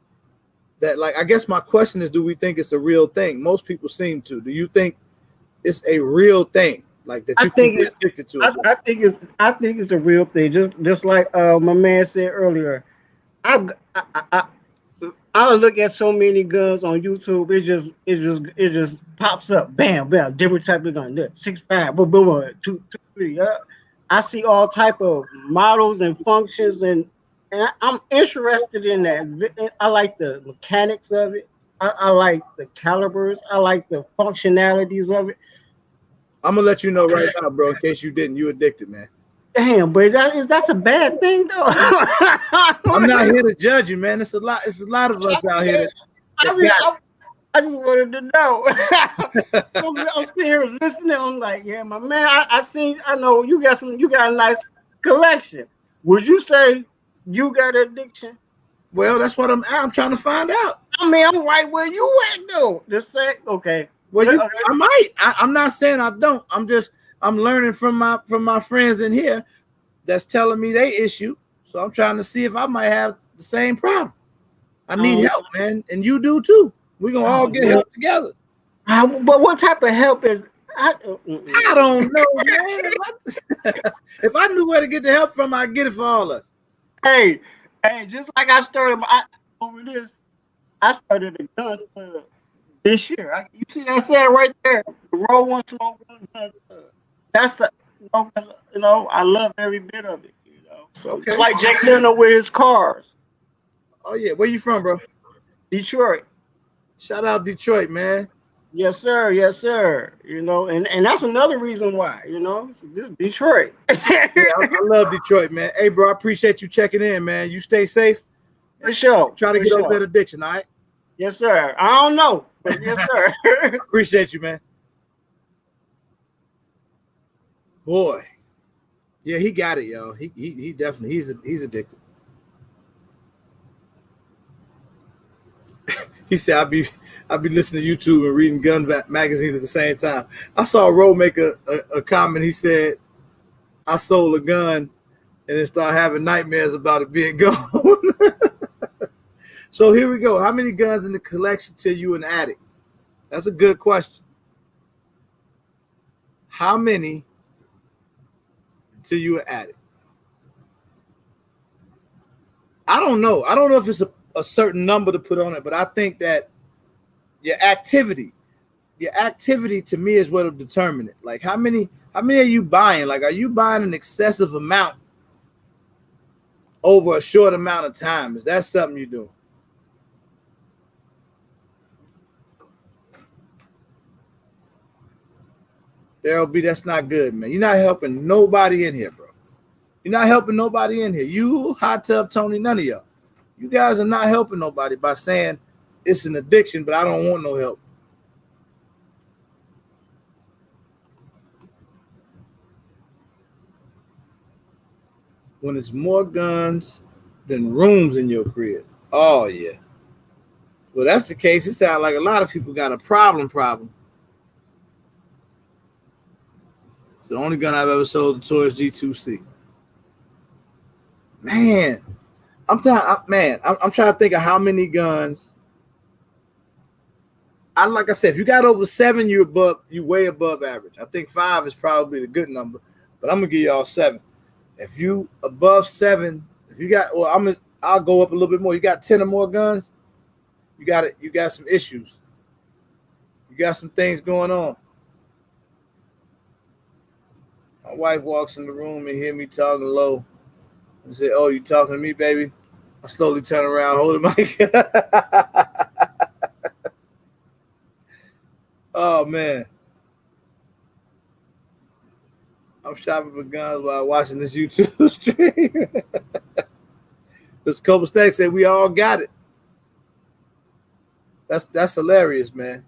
that, like, I guess my question is, do we think it's a real thing? Most people seem to. Do you think it's a real thing? Like that you think it's addicted to it? I think it's a real thing. Just like my man said earlier. I look at so many guns on YouTube. It just pops up. Bam, bam, different type of gun. 6.5, boom, boom, 2.3. I see all type of models and functions, and I'm interested in that. I like the mechanics of it. I like the calibers. I like the functionalities of it. I'm gonna let you know right now, bro. In case you didn't, you addicted, man. Damn, but that's a bad thing, though. I'm not here to judge you, man. It's a lot of us out here. I just wanted to know. I'm sitting here listening. I'm like, yeah, my man. I know you got a nice collection. Would you say you got an addiction? Well, that's what I'm trying to find out. I mean, I'm right where you at, though. Just say, okay. Well, I might. I'm not saying I don't. I'm learning from my friends in here that's telling me they issue. So I'm trying to see if I might have the same problem. I need help, man, and you do too. We're gonna all get help together. But what type of help is? I don't know, man. If I knew where to get the help from, I'd get it for all of us. Hey, just like I started over this, I started a gun club this year. You see that saying right there? The roll one smoke one gun club. That's I love every bit of it. So okay. It's like Jake Leno with his cars. Oh yeah, where you from, bro? Detroit. Shout out Detroit, man. Yes, sir. Yes, sir. And that's another reason why. This Detroit. Yeah, I love Detroit, man. Hey, bro, I appreciate you checking in, man. You stay safe. For sure. Try to get over that addiction, all right? Yes, sir. I don't know, but yes, sir. Appreciate you, man. Boy, yeah, he got it, yo. He definitely he's addicted. He said, "I'll be listening to YouTube and reading gun magazines at the same time." I saw Ro make a comment. He said, "I sold a gun and then started having nightmares about it being gone." So here we go. How many guns in the collection till you an addict? That's a good question. How many till you an addict? I don't know. I don't know if it's a certain number to put on it, but I think that your activity to me is what will determine it. Like how many are you buying? Like, are you buying an excessive amount over a short amount of time? Is that something you do? There'll be, that's not good, man. You're not helping nobody in here, bro. You're not helping nobody in here. You, Hot Tub Tony, none of y'all. You guys are not helping nobody by saying it's an addiction, but I don't want no help. When it's more guns than rooms in your crib. Oh, yeah. Well, that's the case. It sounds like a lot of people got a problem. The only gun I've ever sold, the Taurus G2C. Man, I'm trying to think of how many guns. Like I said, if you got over 7, you way above average. I think 5 is probably the good number, but I'm gonna give y'all 7. If you above 7, if you got, I'll go up a little bit more. You got 10 or more guns, you got it. You got some issues. You got some things going on. My wife walks in the room and hear me talking low and say, "Oh, you talking to me, baby?" I slowly turn around, hold the mic. Oh man, I'm shopping for guns while watching this YouTube stream. This Cobra Stack said we all got it. That's hilarious, man.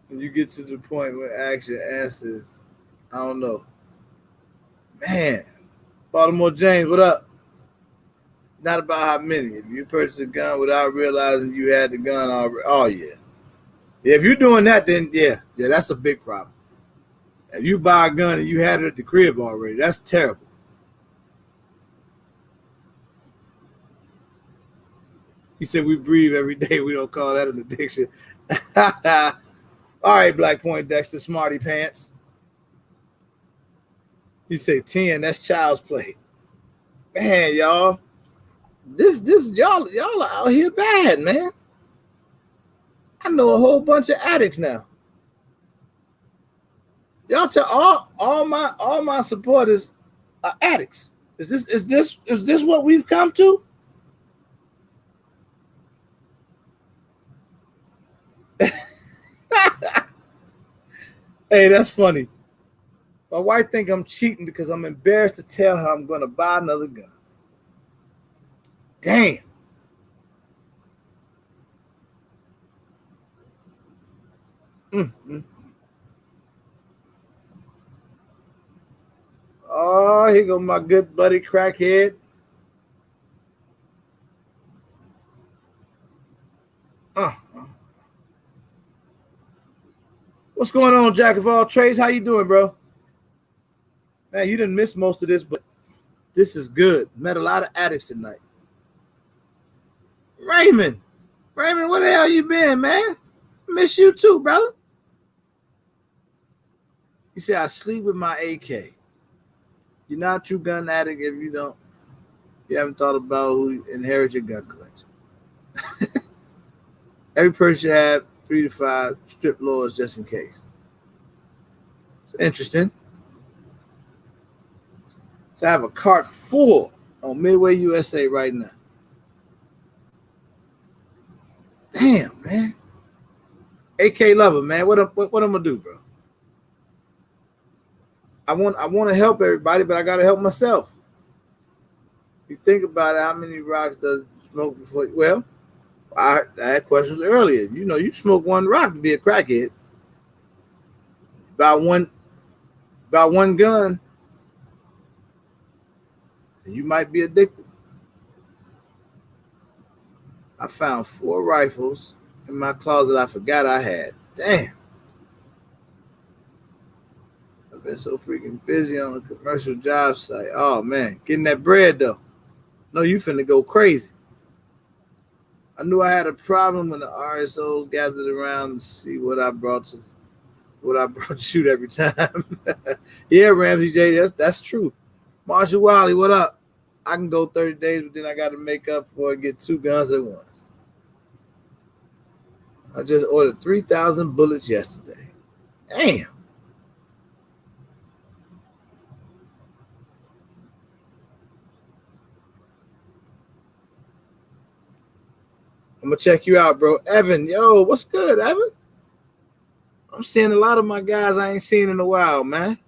When you get to the point where action answers, I don't know. Man, Baltimore James, what up? Not about how many. If you purchase a gun without realizing you had the gun already, oh yeah. If you're doing that, then yeah, that's a big problem. If you buy a gun and you had it at the crib already, that's terrible. He said we breathe every day. We don't call that an addiction. All right, Black Point Dexter, smarty pants. He said 10, that's child's play. Man, y'all. This y'all are out here bad, man. I know a whole bunch of addicts now. Y'all tell all my supporters are addicts. Is this what we've come to? Hey, that's funny. My wife think I'm cheating because I'm embarrassed to tell her I'm going to buy another gun. Damn. Oh, here go my good buddy crackhead. What's going on, Jack of all trades? How you doing, bro? Man, you didn't miss most of this, but this is good. Met a lot of addicts tonight. Raymond, where the hell you been, man? Miss you too, brother. He said, I sleep with my AK. You're not a true gun addict if you haven't thought about who inherits your gun collection. Every person should have 3 to 5 strip laws just in case. It's interesting. So I have a cart full on Midway USA right now. Damn, man. AK lover, man. What I'm gonna do, bro? I want to help everybody, but I gotta help myself. You think about it, how many rocks does you smoke before? Well, I had questions earlier. You smoke one rock to be a crackhead. About one gun, and you might be addicted. I found 4 rifles in my closet I forgot I had. Damn. I've been so freaking busy on a commercial job site. Oh, man. Getting that bread, though. No, you finna go crazy. I knew I had a problem when the RSOs gathered around to see what I brought to shoot every time. Yeah, Ramsey J, that's true. Marshall Wiley, what up? I can go 30 days, but then I got to make up for it, get 2 guns at once. I just ordered 3,000 bullets yesterday. Damn. I'm going to check you out, bro. Evan, yo, what's good, Evan? I'm seeing a lot of my guys I ain't seen in a while, man.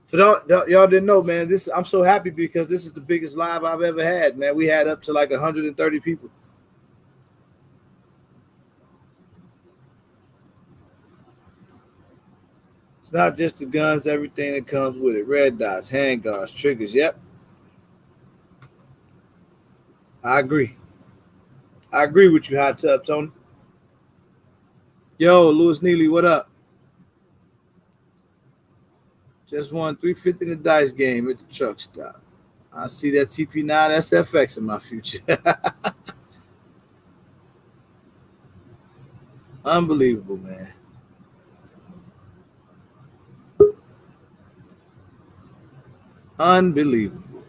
For y'all didn't know, man, I'm so happy because this is the biggest live I've ever had, man. We had up to like 130 people. It's not just the guns, everything that comes with it. Red dots, handguards, triggers, yep. I agree. I agree with you, Hot Tub, Tony. Yo, Louis Neely, what up? Just won $350 in the dice game at the truck stop. I see that TP9 SFX in my future. Unbelievable, man. Unbelievable.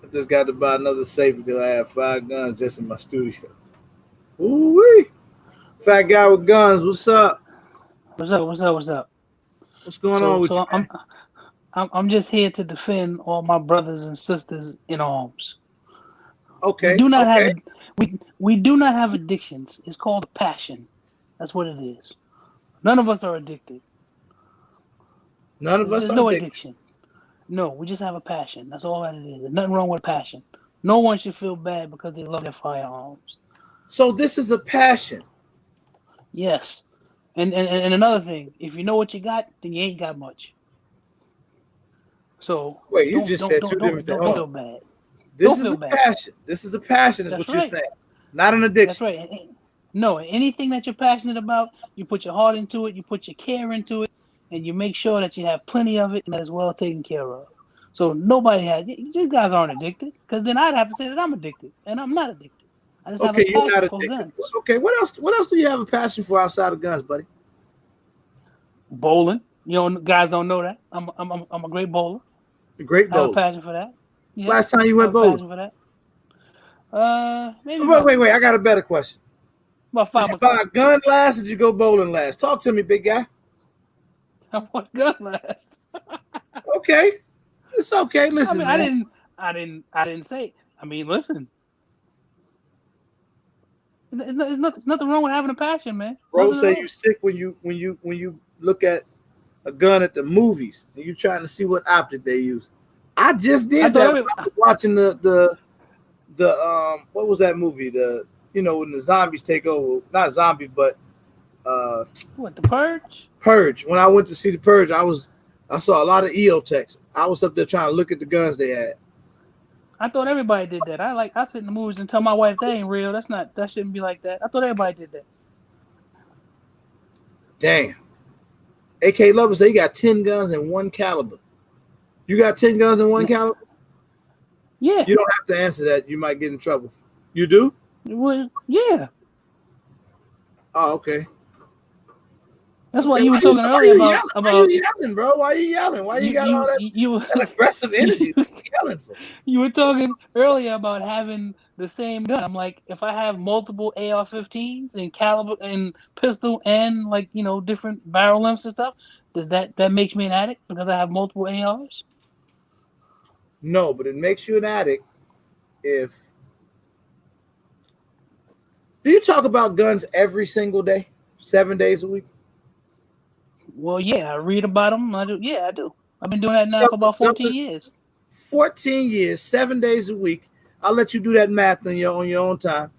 I just got to buy another safe because I have 5 guns just in my studio. Ooh-wee. Fat guy with guns. What's up? What's up? What's up? What's up? What's going on with you? I'm just here to defend all my brothers and sisters in arms. Okay. We do not have we do not have addictions. It's called a passion. That's what it is. None of us are addicted. None of us There's are no addicted. addiction. No, we just have a passion. That's all that it is. There's nothing wrong with passion. No one should feel bad because they love their firearms. So this is a passion. Yes. And another thing, if you know what you got, then you ain't got much. So wait, you just said two different things. Don't feel bad. This is a passion. This is a passion, is what you're saying. Not an addiction. That's right. No, anything that you're passionate about, you put your heart into it, you put your care into it, and you make sure that you have plenty of it and that it's well taken care of. So nobody has. These guys aren't addicted, because then I'd have to say that I'm addicted, and I'm not addicted. I just have a passion for guns. Okay, what else? What else do you have a passion for outside of guns, buddy? Bowling. You know, guys don't know that. I'm a great bowler. A great bowler. I have a passion for that. Yeah, last time you went bowling? For that. Maybe. Wait. I got a better question. About 5 Did you buy a gun last, or did you go bowling last? Talk to me, big guy. I bought a gun last. Okay, it's okay. Listen, I man. I didn't say. I mean, listen. There's nothing wrong with having a passion, man. Bro, say you sick when you look at a gun at the movies and you trying to see what optic they use. I just did that when I was watching the what was that movie? When the zombies take over, not zombies, but what, the Purge? Purge. When I went to see the Purge, I saw a lot of EOTechs. I was up there trying to look at the guns they had. I thought everybody did that. I sit in the movies and tell my wife that ain't real. That shouldn't be like that. I thought everybody did that. Damn. AK Lover say he got 10 guns in one caliber. You got 10 guns in one caliber? Yeah. You don't have to answer that. You might get in trouble. You do? Well, yeah. Oh, okay. That's why you were talking earlier about. Why are you yelling, bro? Why are you yelling? Why you got all that aggressive energy? What you yelling for? You were talking earlier about having the same gun. I'm like, if I have multiple AR-15s and caliber and pistol and different barrel lengths and stuff, does that makes me an addict because I have multiple ARs? No, but it makes you an addict if. Do you talk about guns every single day, 7 days a week? Well, yeah, I read about them. I do. Yeah, I do. I've been doing that now for about 14 years. 14 years, 7 days a week. I'll let you do that math on your own time.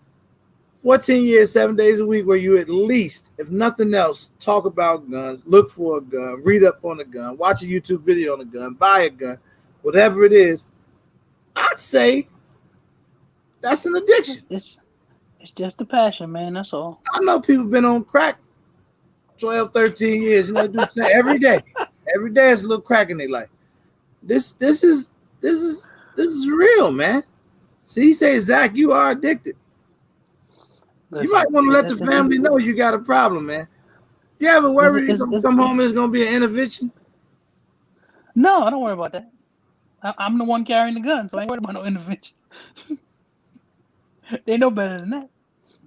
14 years, 7 days a week, where you at least, if nothing else, talk about guns, look for a gun, read up on a gun, watch a YouTube video on a gun, buy a gun, whatever it is. I'd say that's an addiction. It's just a passion, man. That's all. I know people been on crack 12, 13 years. They do say every day. Every day it's a little crack in their life. This is real, man. See, he says, Zach, you are addicted. Listen, you might want to let the family know you got a problem, man. You ever worry you're going to come home and it's going to be an intervention? No, I don't worry about that. I'm the one carrying the gun, so I ain't worried about no intervention. They know better than that.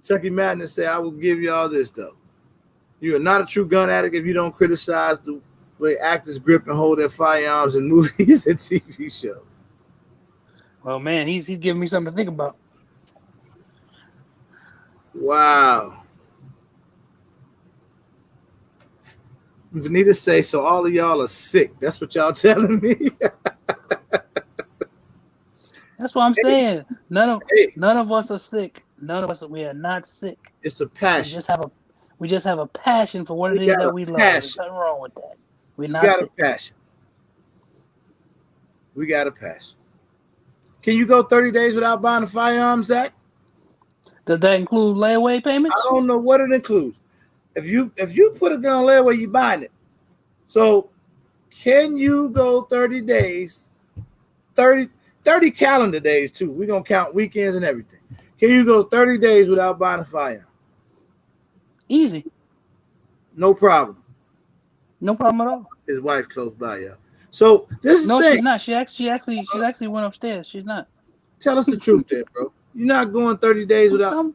Chucky Madness said, I will give you all this, though. You are not a true gun addict if you don't criticize the way actors grip and hold their firearms in movies and TV shows. Well, man, he's giving me something to think about. Wow. Vanita say, so all of y'all are sick. That's what y'all telling me. That's what I'm saying. None of us are sick. None of us we are not sick. It's a passion. We just have a passion for what it is that we love. There's nothing wrong with that. We're not sick. A passion. We got a passion. Can you go 30 days without buying a firearm, Zach? Does that include layaway payments? I don't know what it includes. If you put a gun on layaway, you buying it. So can you go 30 days, 30 calendar days too? We're going to count weekends and everything. Can you go 30 days without buying a firearm? Easy. No problem. No problem at all. His wife close by, y'all. So this is the thing. She's not. She actually went upstairs. She's not. Tell us the truth there, bro. You're not going 30 days without.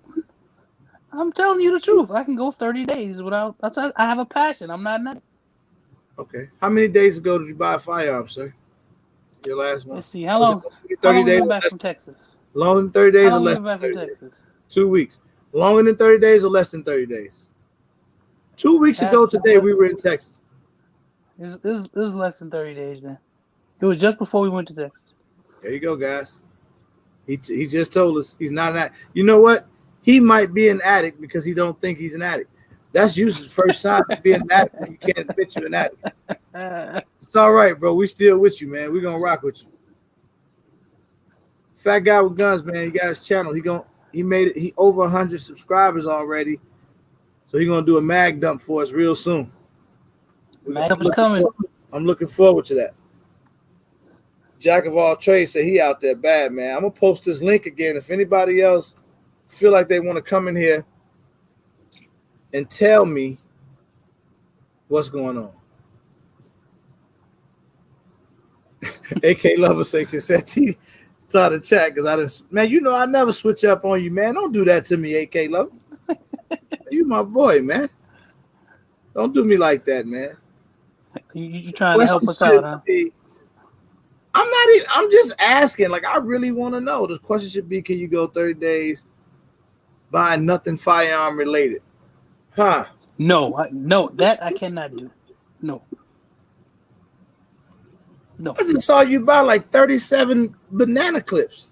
I'm telling you the truth. I can go 30 days without. I have a passion. I'm not. Okay. How many days ago did you buy a firearm, sir? Your last one. Let's see. How long? 30 How long days. you been back from Texas? Longer than 30 days How or long less you been than back from 30 days? Texas? 2 weeks. Longer than 30 days or less than 30 days? 2 weeks ago today, we were in Texas. It was less than 30 days then. It was just before we went to Texas. There you go, guys. He just told us he's not an addict. You know what? He might be an addict because he don't think he's an addict. That's usually the first sign of being an addict when you can't admit you're an addict. It's all right, bro. We still with you, man. We're gonna rock with you. Fat Guy with Guns, man. He got his channel. He made it. He over 100 subscribers already. So he's gonna do a mag dump for us real soon. Mag dump is coming. I'm looking forward to that. Jack of all trades said he out there bad, man. I'm gonna post this link again. If anybody else feel like they want to come in here and tell me what's going on. AK Lover say Cassetti saw the chat because I didn't. Man, you know I never switch up on you, man. Don't do that to me, AK Lover. You my boy, man. Don't do me like that, man. You trying to help us out, huh? I'm not even. I'm just asking. Like I really want to know. The question should be: can you go 30 days buying nothing firearm related? Huh? No, no, that I cannot do. No. I just saw you buy like 37 banana clips.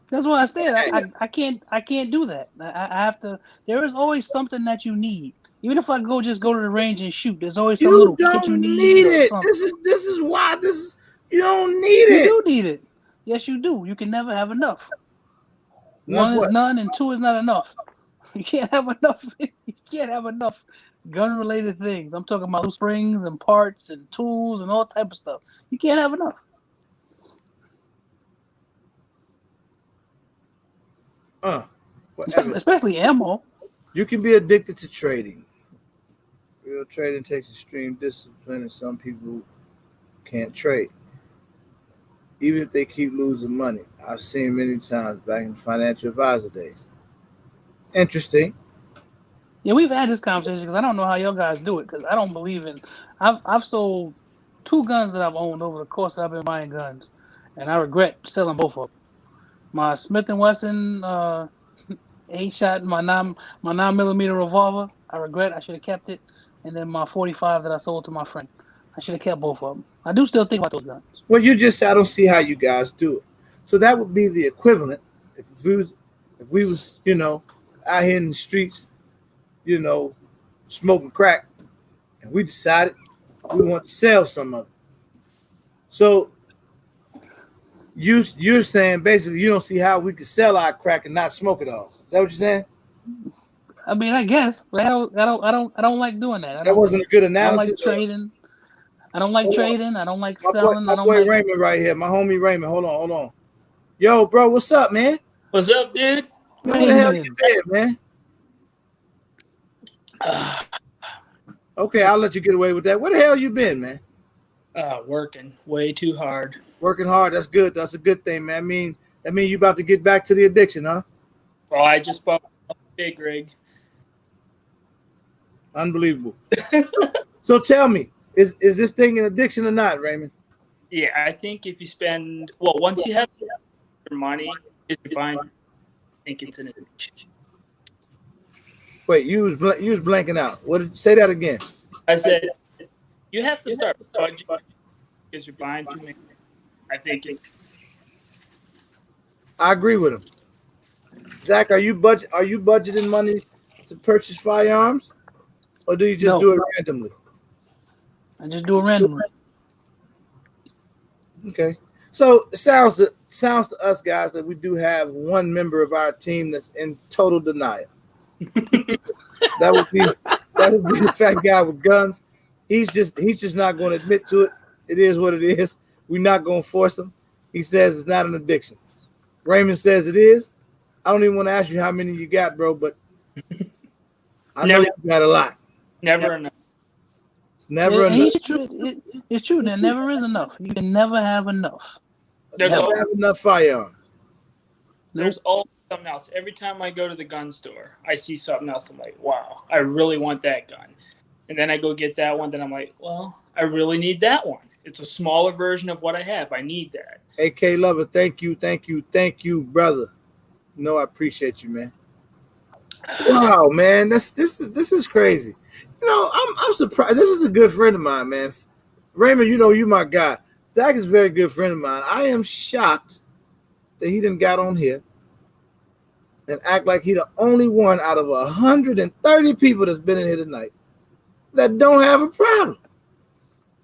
That's what I said. I can't do that. I have to. There is always something that you need. Even if I just go to the range and shoot, there's always some little kit you need. It. This is why you don't need it. You do need it. Yes, you do. You can never have enough. One is none, and two is not enough. You can't have enough. You can't have enough gun-related things. I'm talking about loose springs and parts and tools and all type of stuff. You can't have enough. Especially ammo. You can be addicted to trading. Real trading takes extreme discipline, and some people can't trade, even if they keep losing money. I've seen many times back in financial advisor days. Interesting. Yeah, we've had this conversation because I don't know how y'all guys do it because I don't believe in. I've sold 2 guns that I've owned over the course that I've been buying guns, and I regret selling both of them. My Smith & Wesson 8-shot, my 9mm revolver, I regret. I should have kept it, and then my 45 that I sold to my friend, I should have kept both of them. I do still think about those guns. Well, you just said I don't see how you guys do it. So that would be the equivalent if we was out here in the streets, smoking crack, and we decided we want to sell some of it. So you're saying basically you don't see how we could sell our crack and not smoke it all. Is that what you're saying? I mean, I guess, but I don't like doing that. That wasn't a good analysis. I don't like trading. I don't like trading. I don't like my selling. My boy Raymond right here, my homie Raymond. Hold on. Yo, bro, what's up, man? What's up, dude? Man, where the hell you been, man? Okay, I'll let you get away with that. Where the hell you been, man? Working way too hard. Working hard. That's good. That's a good thing, man. That mean you about to get back to the addiction, huh? Well, I just bought a big rig. Unbelievable. So tell me, is this thing an addiction or not, Raymond? Yeah, I think if you spend once you have your money, if you find, I think it's an addiction. Wait, you was blanking out. Say that again? I said you have to start budgeting because you're buying too many. I think it's. I agree with him. Zach, are you budgeting money to purchase firearms, or do you just do it randomly? I just do it randomly. Okay, so it sounds to us guys that we do have one member of our team that's in total denial. That would be the Fat Guy with Guns. He's just not going to admit to it. It is what it is. We're not going to force him. He says it's not an addiction. Raymond says it is. I don't even want to ask you how many you got, bro, but I know you got a lot. Never enough. It's never enough. It's true. There never is enough. You can never have enough. Never have enough firearms. There's always something else. Every time I go to the gun store, I see something else. I'm like, wow, I really want that gun. And then I go get that one. Then I'm like, well, I really need that one. It's a smaller version of what I have. I need that. AK Lover, thank you, brother. No, I appreciate you, man. Wow, man, this is crazy. You know, I'm surprised. This is a good friend of mine, man. Raymond, you know you my guy. Zach is a very good friend of mine. I am shocked that he didn't got on here and act like he the only one out of 130 people that's been in here tonight that don't have a problem.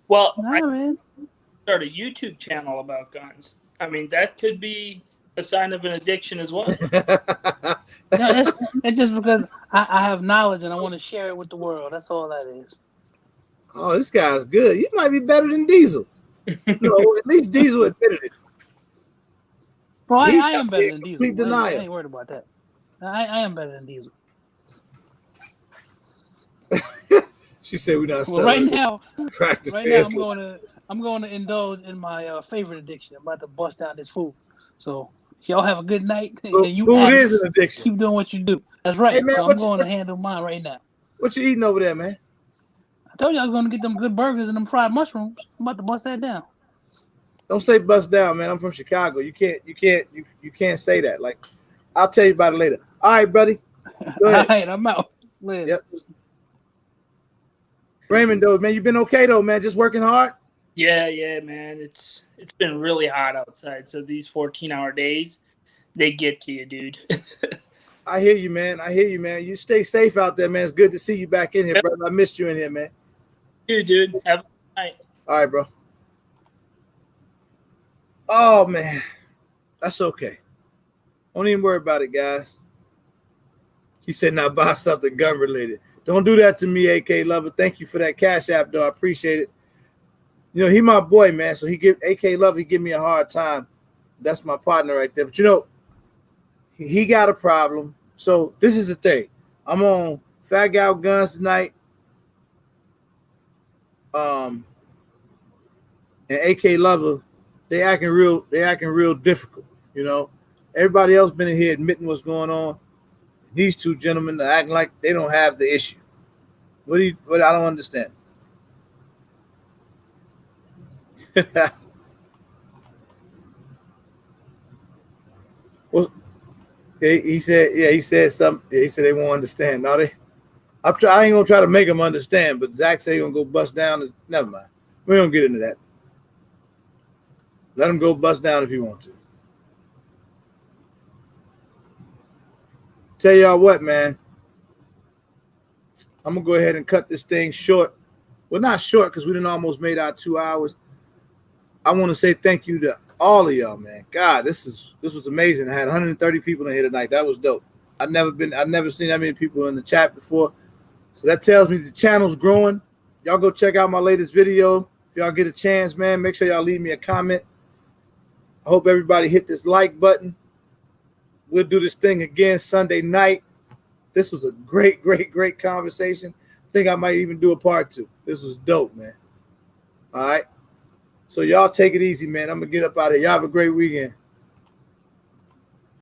Well, I start a YouTube channel about guns. I mean, that could be a sign of an addiction as well. No, it's just because I have knowledge and I want to share it with the world. That's all that is. Oh, this guy's good. You might be better than Diesel. No, at least Diesel admitted it. Well, I am better than Diesel. Complete denial. I ain't worried about that. I am better than Diesel. She said we're not. Well, right now, right I'm going to indulge in my favorite addiction. I'm about to bust down this food. So y'all have a good night. Food is an addiction. Keep doing what you do. That's right. Hey, man, so I'm going to handle mine right now. What you eating over there, man? I told you I was going to get them good burgers and them fried mushrooms. I'm about to bust that down. Don't say bust down, man. I'm from Chicago. You can't say that. Like, I'll tell you about it later. All right, buddy. Go ahead. All right, I'm out. Later. Yep. Raymond, though, man, you been okay though, man. Just working hard. Yeah, man. It's been really hot outside. So these 14-hour days, they get to you, dude. I hear you, man. You stay safe out there, man. It's good to see you back in here, brother. I missed you in here, man. Dude. Have a good night. All right, bro. Oh, man. That's okay. Don't even worry about it, guys. He said, now buy something gun-related. Don't do that to me, AK Lover. Thank you for that Cash App, though. I appreciate it. You know, he my boy, man. So AK Lover, he give me a hard time. That's my partner right there. But, you know, he got a problem. So this is the thing. I'm on Fat Gal Guns tonight. And AK Lover, they acting real difficult, you know. Everybody else been in here admitting what's going on. These two gentlemen are acting like they don't have the issue. What I don't understand. Well, he said something. Yeah, he said they won't understand. Now I ain't gonna try to make them understand, but Zach said he gonna go bust down. Never mind. We don't get into that. Let him go bust down if he wants to. Tell y'all what, man. I'm gonna go ahead and cut this thing short. Well, not short because we done almost made our 2 hours. I want to say thank you to all of y'all, man. God, this was amazing. I had 130 people in here tonight. That was dope. I've never seen that many people in the chat before. So that tells me the channel's growing. Y'all go check out my latest video. If y'all get a chance, man, make sure y'all leave me a comment. I hope everybody hit this like button. We'll do this thing again Sunday night. This was a great conversation. I think I might even do a part 2. This was dope, man. All right. So y'all take it easy, man. I'm going to get up out of here. Y'all have a great weekend.